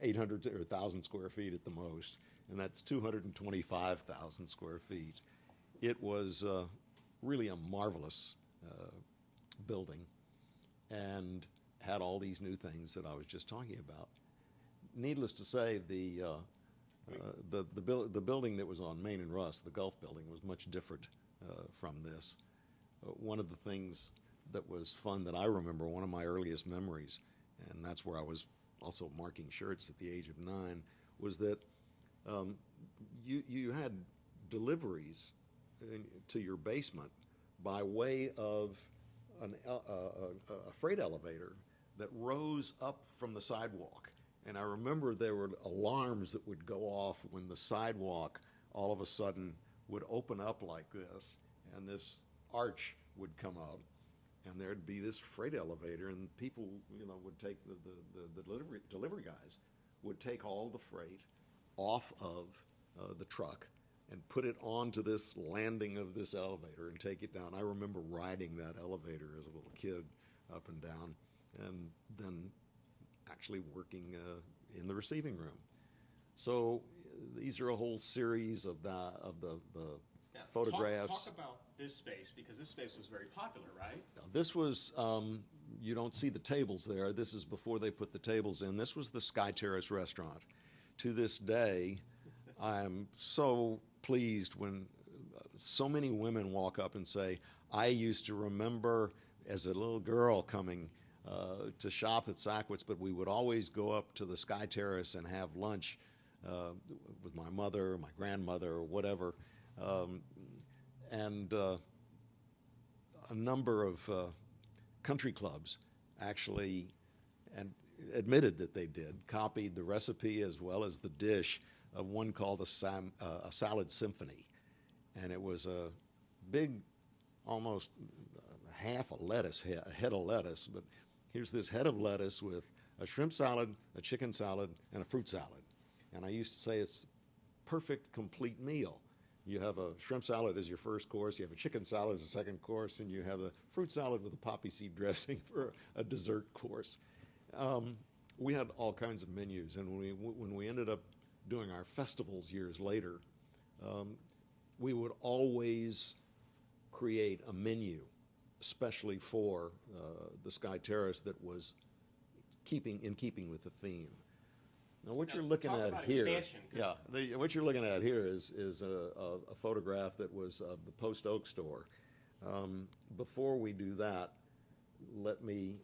800 or 1,000 square feet at the most, and that's 225,000 square feet. It was really a marvelous building and had all these new things that I was just talking about. Needless to say, the building that was on Main and Russ, the Gulf building, was much different from this. One of the things that was fun that I remember, one of my earliest memories, and that's where I was also marking shirts at the age of 9, was that you had deliveries to your basement by way of a freight elevator that rose up from the sidewalk. And I remember there were alarms that would go off when the sidewalk all of a sudden would open up like this, and this arch would come up, and there'd be this freight elevator, and people, would take the delivery guys would take all the freight off of the truck and put it onto this landing of this elevator and take it down. I remember riding that elevator as a little kid up and down, and then actually working in the receiving room. So these are a whole series of the photographs. Talk about this space, because this space was very popular, right? This was, you don't see the tables there. This is before they put the tables in. This was the Sky Terrace restaurant. To this day, I'm so pleased when so many women walk up and say, I used to remember as a little girl coming to shop at Sakowitz, but we would always go up to the Sky Terrace and have lunch with my mother, my grandmother, or whatever. And a number of country clubs actually admitted that they did, copied the recipe as well as the dish of one called a salad symphony. And it was a big, almost half a head of lettuce, but here's this head of lettuce with a shrimp salad, a chicken salad, and a fruit salad. And I used to say it's perfect, complete meal. You have a shrimp salad as your first course, you have a chicken salad as a second course, and you have a fruit salad with a poppy seed dressing for a dessert course. We had all kinds of menus, and when we ended up doing our festivals years later, we would always create a menu, especially for the Sky Terrace, that was in keeping with the theme. Now, what you're looking at here, what you're looking at here is a photograph that was of the Post Oak store. Before we do that, let me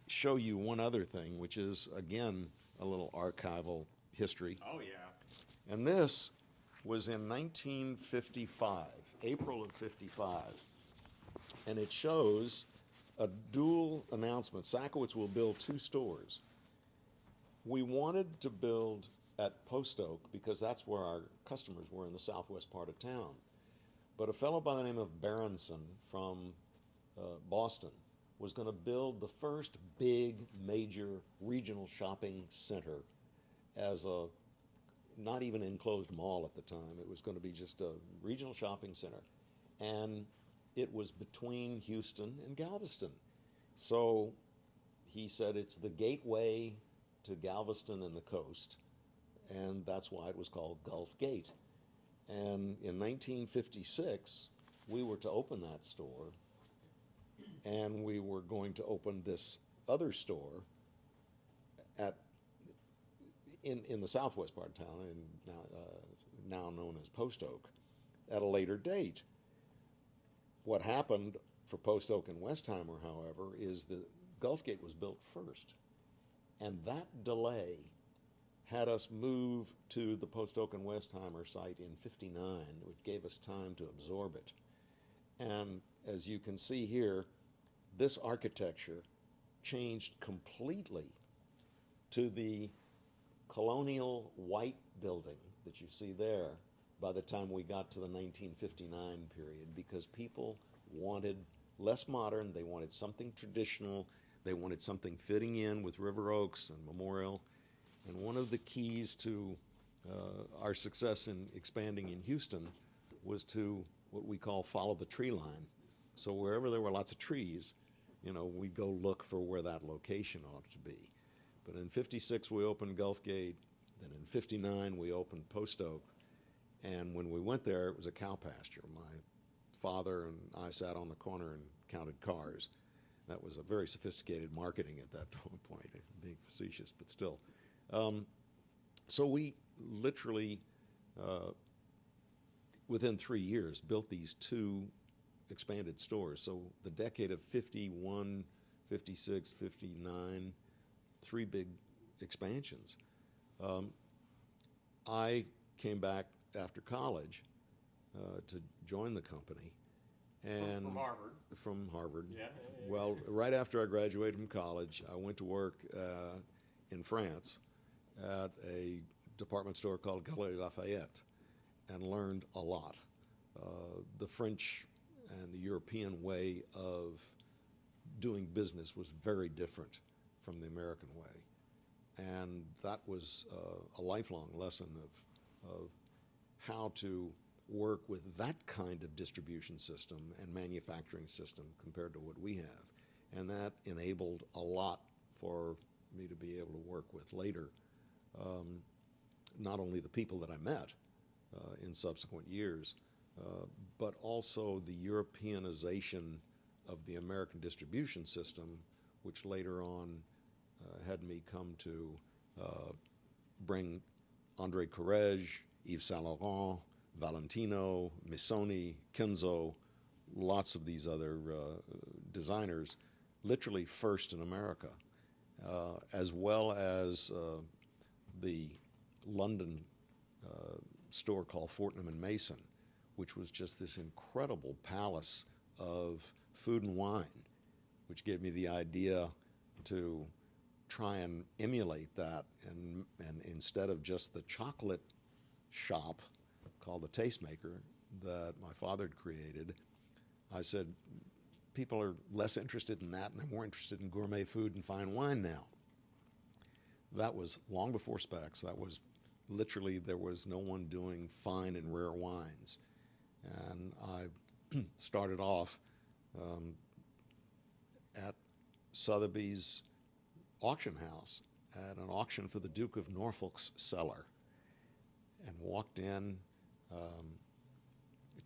show you one other thing, which is again a little archival history. Oh yeah. And this was in 1955, April of '55, and it shows a dual announcement. Sakowitz will build 2 stores. We wanted to build at Post Oak because that's where our customers were in the southwest part of town. But a fellow by the name of Berenson from Boston was going to build the first big major regional shopping center as a not even enclosed mall at the time. It was going to be just a regional shopping center. And it was between Houston and Galveston. So he said it's the gateway to Galveston and the coast, and that's why it was called Gulf Gate. And in 1956, we were to open that store, and we were going to open this other store in the southwest part of town, and now known as Post Oak, at a later date. What happened for Post Oak and Westheimer, however, is the Gulf Gate was built first, and that delay had us move to the Post Oak and Westheimer site in '59, which gave us time to absorb it. And as you can see here, this architecture changed completely to the colonial white building that you see there by the time we got to the 1959 period, because people wanted less modern, they wanted something traditional, they wanted something fitting in with River Oaks and Memorial. And one of the keys to our success in expanding in Houston was to what we call follow the tree line. So wherever there were lots of trees, we'd go look for where that location ought to be. But in '56 we opened Gulf Gate, then in '59 we opened Post Oak, and when we went there it was a cow pasture. My father and I sat on the corner and counted cars. That was a very sophisticated marketing at that point, being facetious, but still. So we literally, within 3 years, built these 2 expanded stores. So the decade of 51, 56, 59, 3 big expansions. I came back after college to join the company. And from Harvard. From Harvard. Yeah. Well, right after I graduated from college, I went to work in France at a department store called Galeries Lafayette and learned a lot. The French and the European way of doing business was very different from the American way. And that was a lifelong lesson of how to work with that kind of distribution system and manufacturing system compared to what we have. And that enabled a lot for me to be able to work with later. Not only the people that I met in subsequent years, but also the Europeanization of the American distribution system, which later on had me come to bring André Courrèges, Yves Saint Laurent, Valentino, Missoni, Kenzo, lots of these other designers, literally first in America, as well as the London store called Fortnum and Mason, which was just this incredible palace of food and wine, which gave me the idea to try and emulate that, and instead of just the chocolate shop called the Tastemaker that my father had created, I said, people are less interested in that and they're more interested in gourmet food and fine wine now. That was long before specs. That was literally, there was no one doing fine and rare wines. And I started off at Sotheby's auction house at an auction for the Duke of Norfolk's cellar, and walked in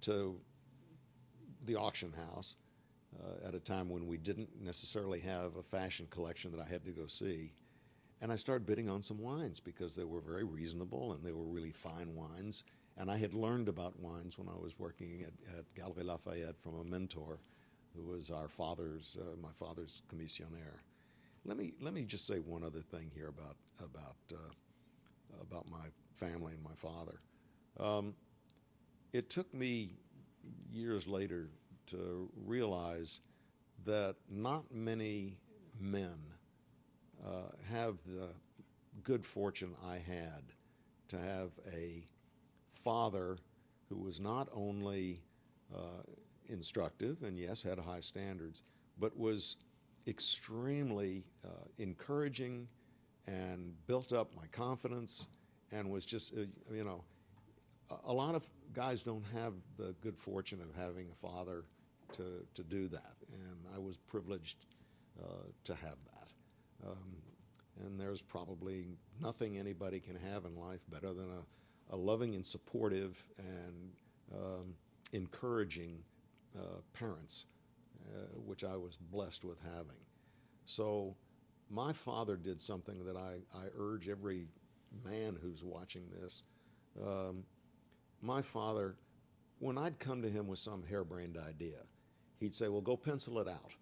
to the auction house at a time when we didn't necessarily have a fashion collection that I had to go see. And I started bidding on some wines because they were very reasonable and they were really fine wines. And I had learned about wines when I was working at Galeries Lafayette from a mentor who was my father's commissionaire. Let me just say one other thing here about my family and my father. It took me years later to realize that not many men have the good fortune I had to have a father who was not only instructive and yes, had high standards, but was extremely encouraging and built up my confidence, and was just, a lot of guys don't have the good fortune of having a father to do that, and I was privileged to have that. And there's probably nothing anybody can have in life better than a loving and supportive and encouraging parents, which I was blessed with having. So my father did something that I urge every man who's watching this. My father, when I'd come to him with some harebrained idea, he'd say, well, go pencil it out.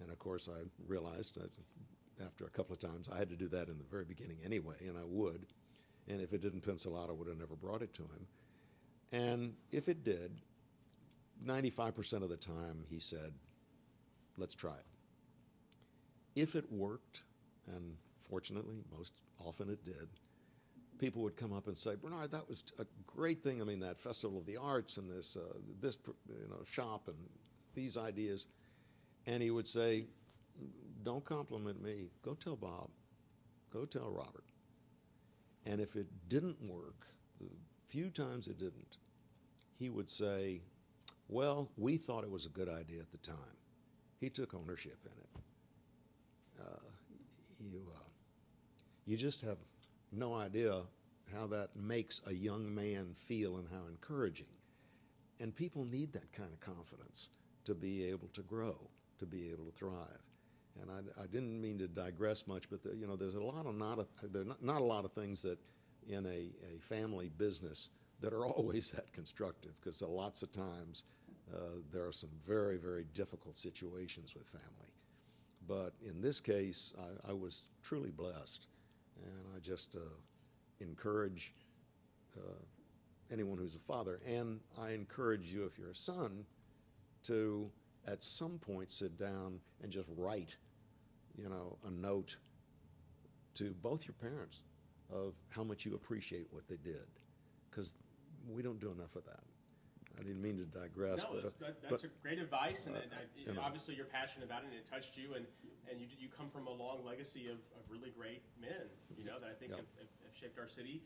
And of course, I realized that after a couple of times I had to do that in the very beginning anyway, and I would. And if it didn't pencil out, I would have never brought it to him. And if it did, 95% of the time he said, let's try it. If it worked, and fortunately, most often it did, people would come up and say, Bernard, that was a great thing. I mean, that Festival of the Arts and this shop and these ideas. And he would say, don't compliment me. Go tell Bob. Go tell Robert. And if it didn't work, the few times it didn't, he would say, well, we thought it was a good idea at the time. He took ownership in it. You just have no idea how that makes a young man feel and how encouraging. And people need that kind of confidence to be able to grow, to be able to thrive. And I didn't mean to digress much, but there's not a lot of things that in a family business that are always that constructive, because lots of times there are some very, very difficult situations with family. But in this case, I was truly blessed, and I just encourage anyone who's a father, and I encourage you, if you're a son, to at some point sit down and just write, a note to both your parents of how much you appreciate what they did, because we don't do enough of that. I didn't mean to digress. No, that's a great advice, and know. Obviously you're passionate about it, and it touched you, and you come from a long legacy of really great men, that I think Yep. have shaped our city.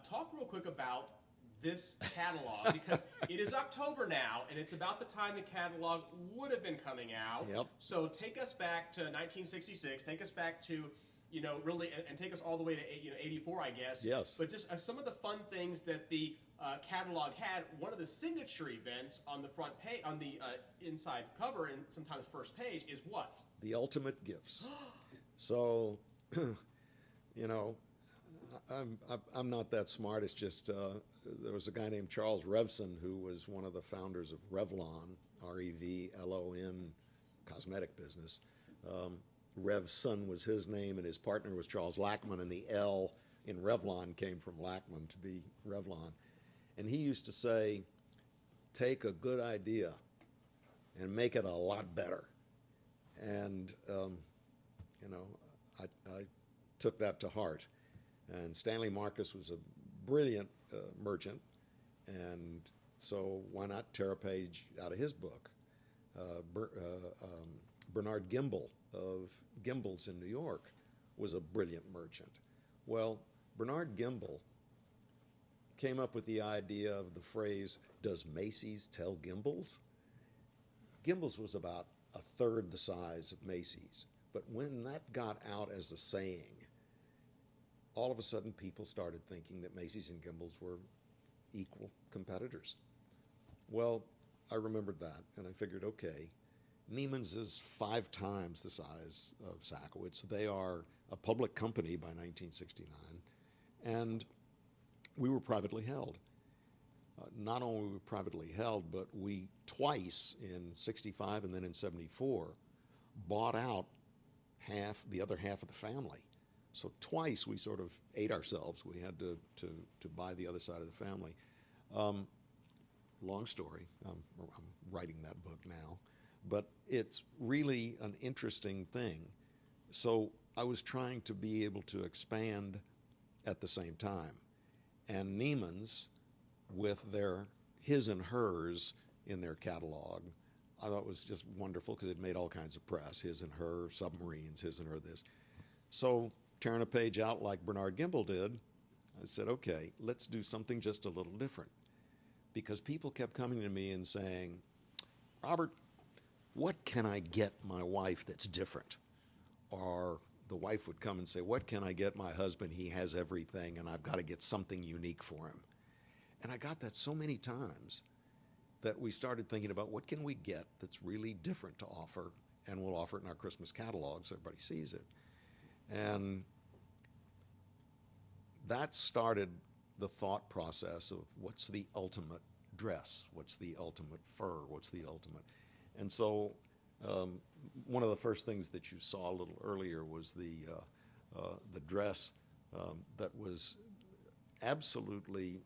Talk real quick about this catalog, because it is October now, and it's about the time the catalog would have been coming out. Yep. So take us back to 1966, take us back to, really, and take us all the way to 84, I guess. Yes. But just some of the fun things that the catalog had. One of the signature events on the front page, on the inside cover, and sometimes first page, is what? The ultimate gifts. So, I'm not that smart. It's just there was a guy named Charles Revson who was one of the founders of Revlon, Revlon, cosmetic business. Revson was his name, and his partner was Charles Lackman, and the L in Revlon came from Lackman to be Revlon. And he used to say, take a good idea and make it a lot better. And, I took that to heart. And Stanley Marcus was a brilliant merchant, and so why not tear a page out of his book? Bernard Gimbel of Gimbel's in New York was a brilliant merchant. Well, Bernard Gimbel came up with the idea of the phrase, does Macy's tell Gimbel's? Gimbel's was about a third the size of Macy's, but when that got out as a saying, all of a sudden people started thinking that Macy's and Gimbel's were equal competitors. Well, I remembered that, and I figured, okay, Neiman's is 5 times the size of Sakowitz. They are a public company by 1969, and we were privately held. Not only were we privately held, but we twice in 65 and then in 74 bought out the other half of the family. So twice we sort of ate ourselves. We had to buy the other side of the family. Long story. I'm writing that book now. But it's really an interesting thing. So I was trying to be able to expand at the same time. And Neiman's, with their his and hers in their catalog, I thought was just wonderful because it made all kinds of press. His and her submarines, his and her this. So tearing a page out like Bernard Gimbel did, I said, okay, let's do something just a little different. Because people kept coming to me and saying, Robert, what can I get my wife that's different? Or the wife would come and say, what can I get my husband? He has everything, and I've got to get something unique for him. And I got that so many times that we started thinking about what can we get that's really different to offer, and we'll offer it in our Christmas catalog so everybody sees it. And that started the thought process of what's the ultimate dress, what's the ultimate fur, what's the ultimate. And so one of the first things that you saw a little earlier was the dress that was absolutely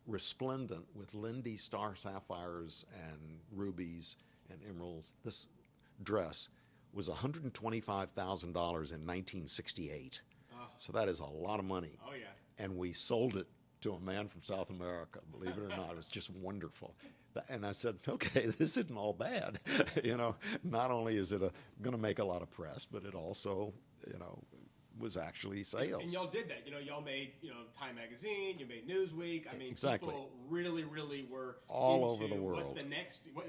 resplendent with Lindy star sapphires and rubies and emeralds. This dress was $125,000 in 1968. So that is a lot of money. Oh, yeah. And we sold it to a man from South America, believe it or not. It was just wonderful. And I said, okay, this isn't all bad. You know, not only is it going to make a lot of press, but it also, you know, was actually sales. And y'all did that. You know, y'all made, you know, Time Magazine, you made Newsweek. I mean, exactly. People really, really were all into over the world. What the next, how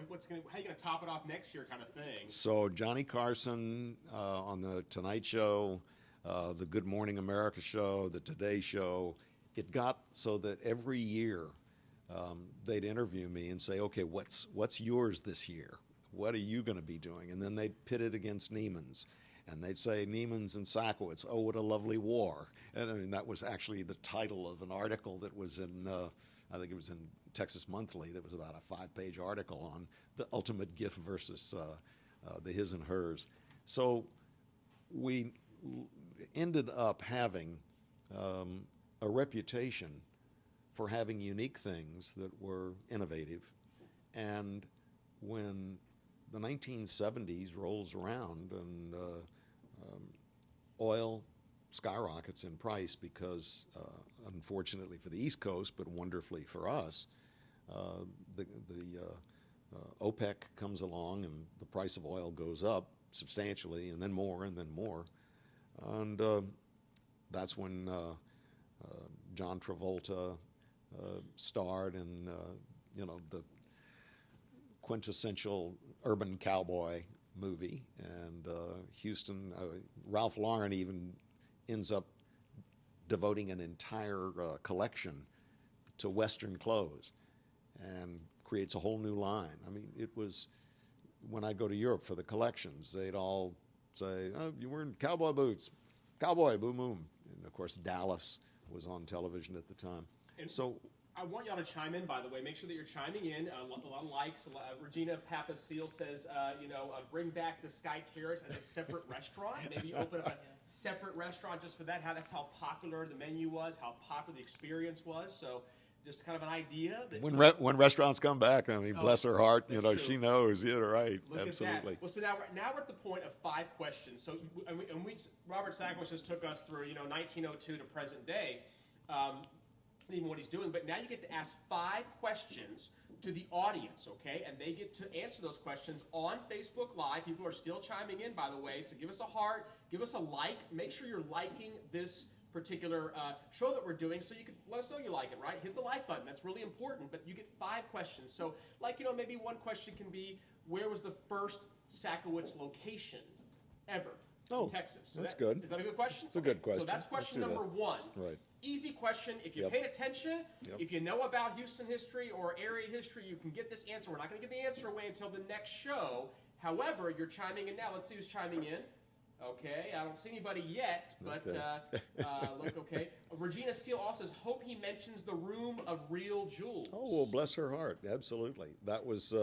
you going to top it off next year kind of thing. So Johnny Carson on the Tonight Show, the Good Morning America show, the Today Show, it got so that every year they'd interview me and say, okay, what's yours this year? What are you going to be doing? And then they'd pit it against Neiman's. And they'd say, Neiman's and Sakowitz, oh, what a lovely war. And I mean, that was actually the title of an article that was in, I think it was in Texas Monthly, that was about a 5-page article on the ultimate gift versus the his and hers. So we ended up having a reputation for having unique things that were innovative. And when the 1970s rolls around and oil skyrockets in price because, unfortunately for the East Coast, but wonderfully for us, the OPEC comes along and the price of oil goes up substantially, and then more, and then more. And that's when John Travolta starred in, you know, the quintessential urban cowboy movie, and Houston, Ralph Lauren even ends up devoting an entire collection to Western clothes and creates a whole new line. I mean, it was, when I go to Europe for the collections, they'd all say, oh, you're wearing cowboy boots, cowboy, boom, boom. And of course, Dallas was on television at the time. And so I want y'all to chime in, by the way. Make sure that you're chiming in. A lot of likes. Regina Pappas Seal says, bring back the Sky Terrace as a separate restaurant. Maybe open up a separate restaurant just for that. That's how popular the menu was, how popular the experience was. So just kind of an idea. That when restaurants come back, I mean, bless her heart, you know, true. she knows. Yeah, right. Look Absolutely. At that. Well, so now we're at the point of 5 questions. So, Robert Sakowitz just took us through, 1902 to present day. Even what he's doing, but now you get to ask 5 questions to the audience, okay? And they get to answer those questions on Facebook Live. People are still chiming in, by the way, so give us a heart, give us a like. Make sure you're liking this particular show that we're doing so you can let us know you like it, right? Hit the like button. That's really important, but you get 5 questions. So, maybe one question can be, where was the first Sakowitz location ever in Texas? So that's good. Is that a good question? It's a good question. So that's question number 1. Right. Easy question. If you paid attention, if you know about Houston history or area history, you can get this answer. We're not going to give the answer away until the next show. However, you're chiming in now. Let's see who's chiming in. Okay, I don't see anybody yet, but look, okay. Regina Seal also says, hope he mentions the Room of Real Jewels. Oh, well, bless her heart. Absolutely. That was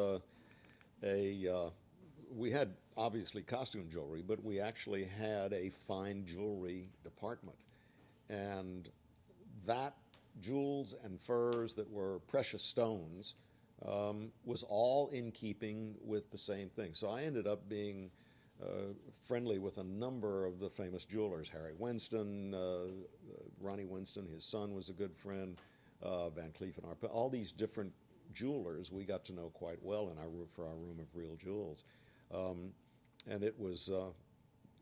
we had, obviously, costume jewelry, but we actually had a fine jewelry department. And that jewels and furs that were precious stones was all in keeping with the same thing. So I ended up being friendly with a number of the famous jewelers. Harry Winston, Ronnie Winston, his son was a good friend, Van Cleef and Arpels. All these different jewelers we got to know quite well for our Room of Real Jewels. And it was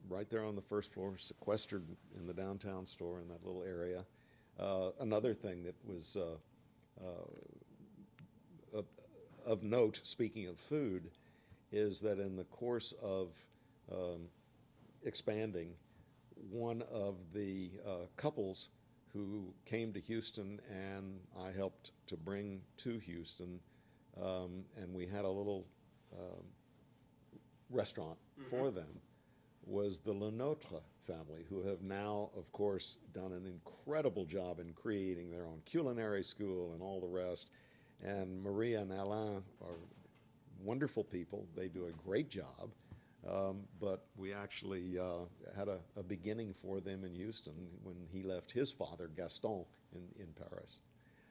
right there on the first floor, sequestered in the downtown store in that little area. Another thing that was of note, speaking of food, is that in the course of expanding, one of the couples who came to Houston and I helped to bring to Houston, and we had a little restaurant for them, was the Lenotre family, who have now, of course, done an incredible job in creating their own culinary school and all the rest. And Maria and Alain are wonderful people. They do a great job. But we actually had a beginning for them in Houston when he left his father, Gaston, in Paris.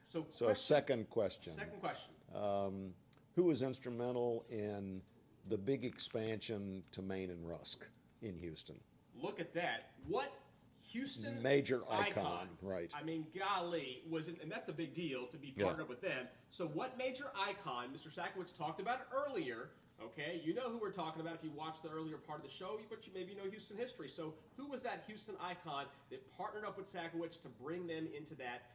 So a second question. Second question. Who was instrumental in the big expansion to Main and Rusk in Houston? Look at that. What Houston major icon, right? I mean, golly, and that's a big deal to be partnered with them. So what major icon? Mr. Sakowitz talked about it earlier. Okay, you know who we're talking about if you watched the earlier part of the show, but you maybe know Houston history. So who was that Houston icon that partnered up with Sakowitz to bring them into that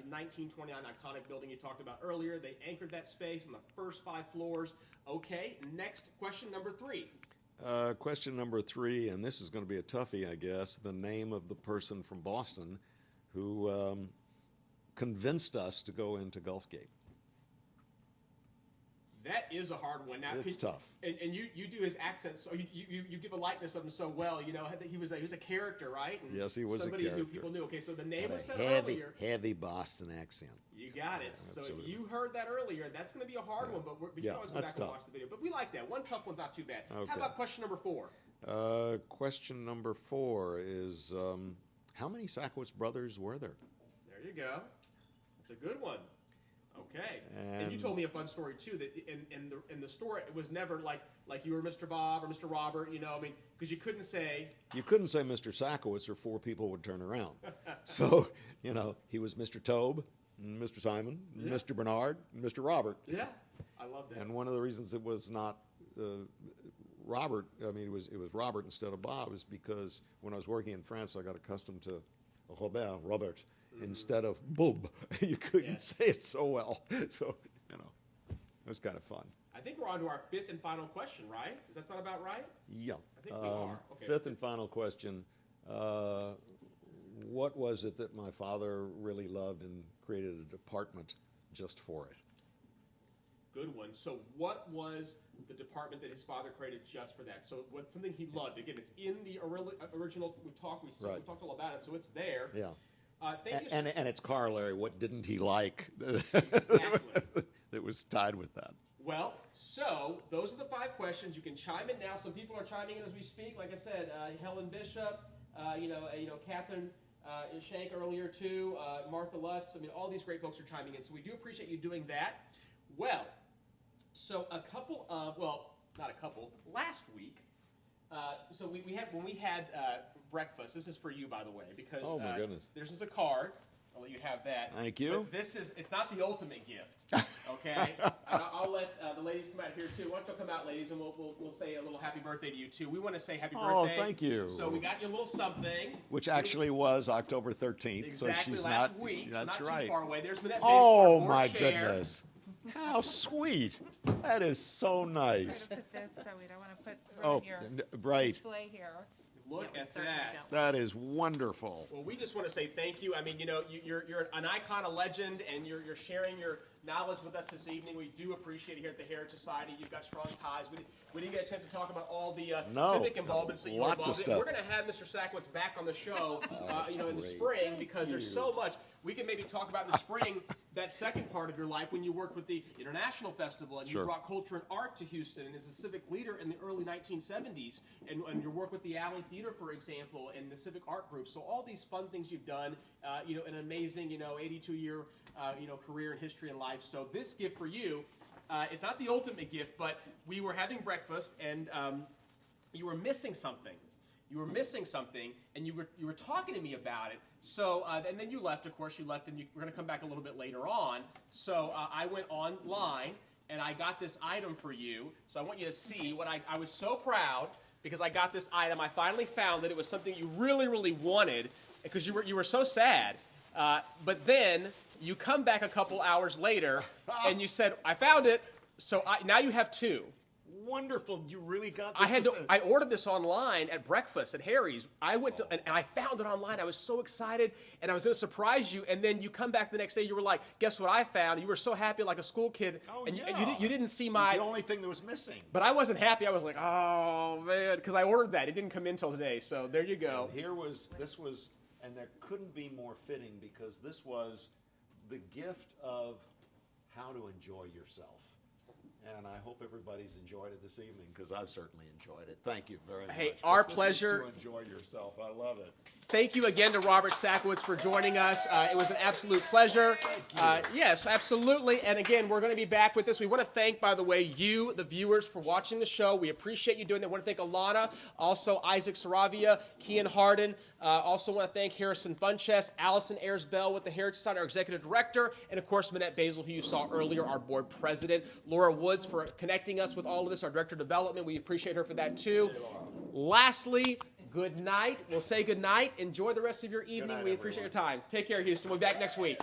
1929 iconic building you talked about earlier? They anchored that space on the first 5 floors. Okay, next question, number 3. Question number 3, and this is going to be a toughie, I guess. The name of the person from Boston who convinced us to go into Gulfgate. That is a hard one. Now, it's tough. And you do his accent, so you give a likeness of him so well. You know, he was a character, right? And yes, he was somebody a character. Who people knew. Okay, so the name was said heavy, earlier. Heavy Boston accent. You got it. Yeah, so absolutely. if you heard that earlier, that's going to be a hard one, but you can always go back and watch the video. But we like that. One tough one's not too bad. Okay. How about question number 4? Question number 4 is, how many Sakowitz brothers were there? There you go. It's a good one. Okay. And you told me a fun story too. That in the story, it was never like you were Mr. Bob or Mr. Robert. You know, I mean, because you couldn't say Mr. Sakowitz, or 4 people would turn around. So you know, he was Mr. Tobe, Mr. Simon, Mr. Bernard, and Mr. Robert. Yeah, I love that. And one of the reasons it was not Robert, I mean, it was Robert instead of Bob, is because when I was working in France, I got accustomed to Robert. Instead of Bob. You couldn't say it so well. So, you know, it was kind of fun. I think we're on to our 5th and final question, right? Does that sound about right? Yeah. I think we are. Okay. 5th and final question. What was it that my father really loved and created a department just for it? Good one. So what was the department that his father created just for that? So what's something he loved? Again, it's in the original. We talked all about it, so it's there. Yeah. Thank you. And it's corollary. What didn't he like Exactly. that was tied with that? Well, so those are the 5 questions. You can chime in now. Some people are chiming in as we speak. Like I said, Helen Bishop, Catherine Shank earlier too, Martha Lutz. I mean, all these great folks are chiming in. So we do appreciate you doing that. Well, so not a couple. Last week, so when we had breakfast. This is for you, by the way, because oh my goodness, there's just a card. I'll let you have that. Thank you. But it's not the ultimate gift, okay? I'll let the ladies come out here too. Why don't you come out, ladies, and we'll say a little happy birthday to you too. We want to say happy birthday. Oh, thank you. So we got you a little something, which actually was October 13th. Exactly, so she's last not. week. That's not right. Too far away. There's been that. Oh my goodness. How sweet. That is so nice. Try to put this so we don't want to put your right. display here. Look at that. That is wonderful. Well, we just want to say thank you. I mean, you know, you're an icon, a legend, and you're sharing your knowledge with us this evening. We do appreciate it here at the Heritage Society. You've got strong ties. We didn't get a chance to talk about all the civic involvements that you're lots involved of in. stuff. We're going to have Mr. Sakowitz back on the show, in the spring, because there's so much. We can maybe talk about in the spring that second part of your life when you worked with the International Festival and you brought culture and art to Houston, and as a civic leader in the early 1970s, and your work with the Alley Theater, for example, and the civic art group. So all these fun things you've done, an amazing, 82-year, career and history in life. So this gift for you, it's not the ultimate gift, but we were having breakfast and you were missing something. You were missing something, and you were talking to me about it. So, and then you left, of course, and you were going to come back a little bit later on. So I went online, and I got this item for you. So I want you to see what I was so proud because I got this item. I finally found that it was something you really, really wanted because you were so sad. But then you come back a couple hours later, and you said, I found it, so now you have 2. wonderful. You really got this. I ordered this online at breakfast at Harry's. I went to, and I found it online. I was so excited, and I was going to surprise you. And then you come back the next day. You were like, "Guess what I found?" You were so happy, like a school kid. Oh, and yeah. you didn't see It was my. the only thing that was missing. But I wasn't happy. I was like, "Oh man," because I ordered that. It didn't come in till today. So there you go. And this was, and there couldn't be more fitting because this was the gift of how to enjoy yourself. And I hope everybody's enjoyed it this evening because I've certainly enjoyed it. Thank you very much. Hey, our This is pleasure. To enjoy yourself. I love it. Thank you again to Robert Sakowitz for joining us. It was an absolute pleasure. Yes, absolutely. And again, we're going to be back with this. We want to thank, by the way, you, the viewers, for watching the show. We appreciate you doing that. I want to thank Alana, also Isaac Saravia, Kian Harden. Also want to thank Harrison Funchess, Allison Ayers-Bell with the Heritage Society, our executive director, and of course, Manette Basil, who you saw earlier, our board president. Laura Woods for connecting us with all of this, our director of development. We appreciate her for that too. Lastly, good night. We'll say good night. Enjoy the rest of your evening. night, We appreciate your time. Take care, Houston. We'll be back next week.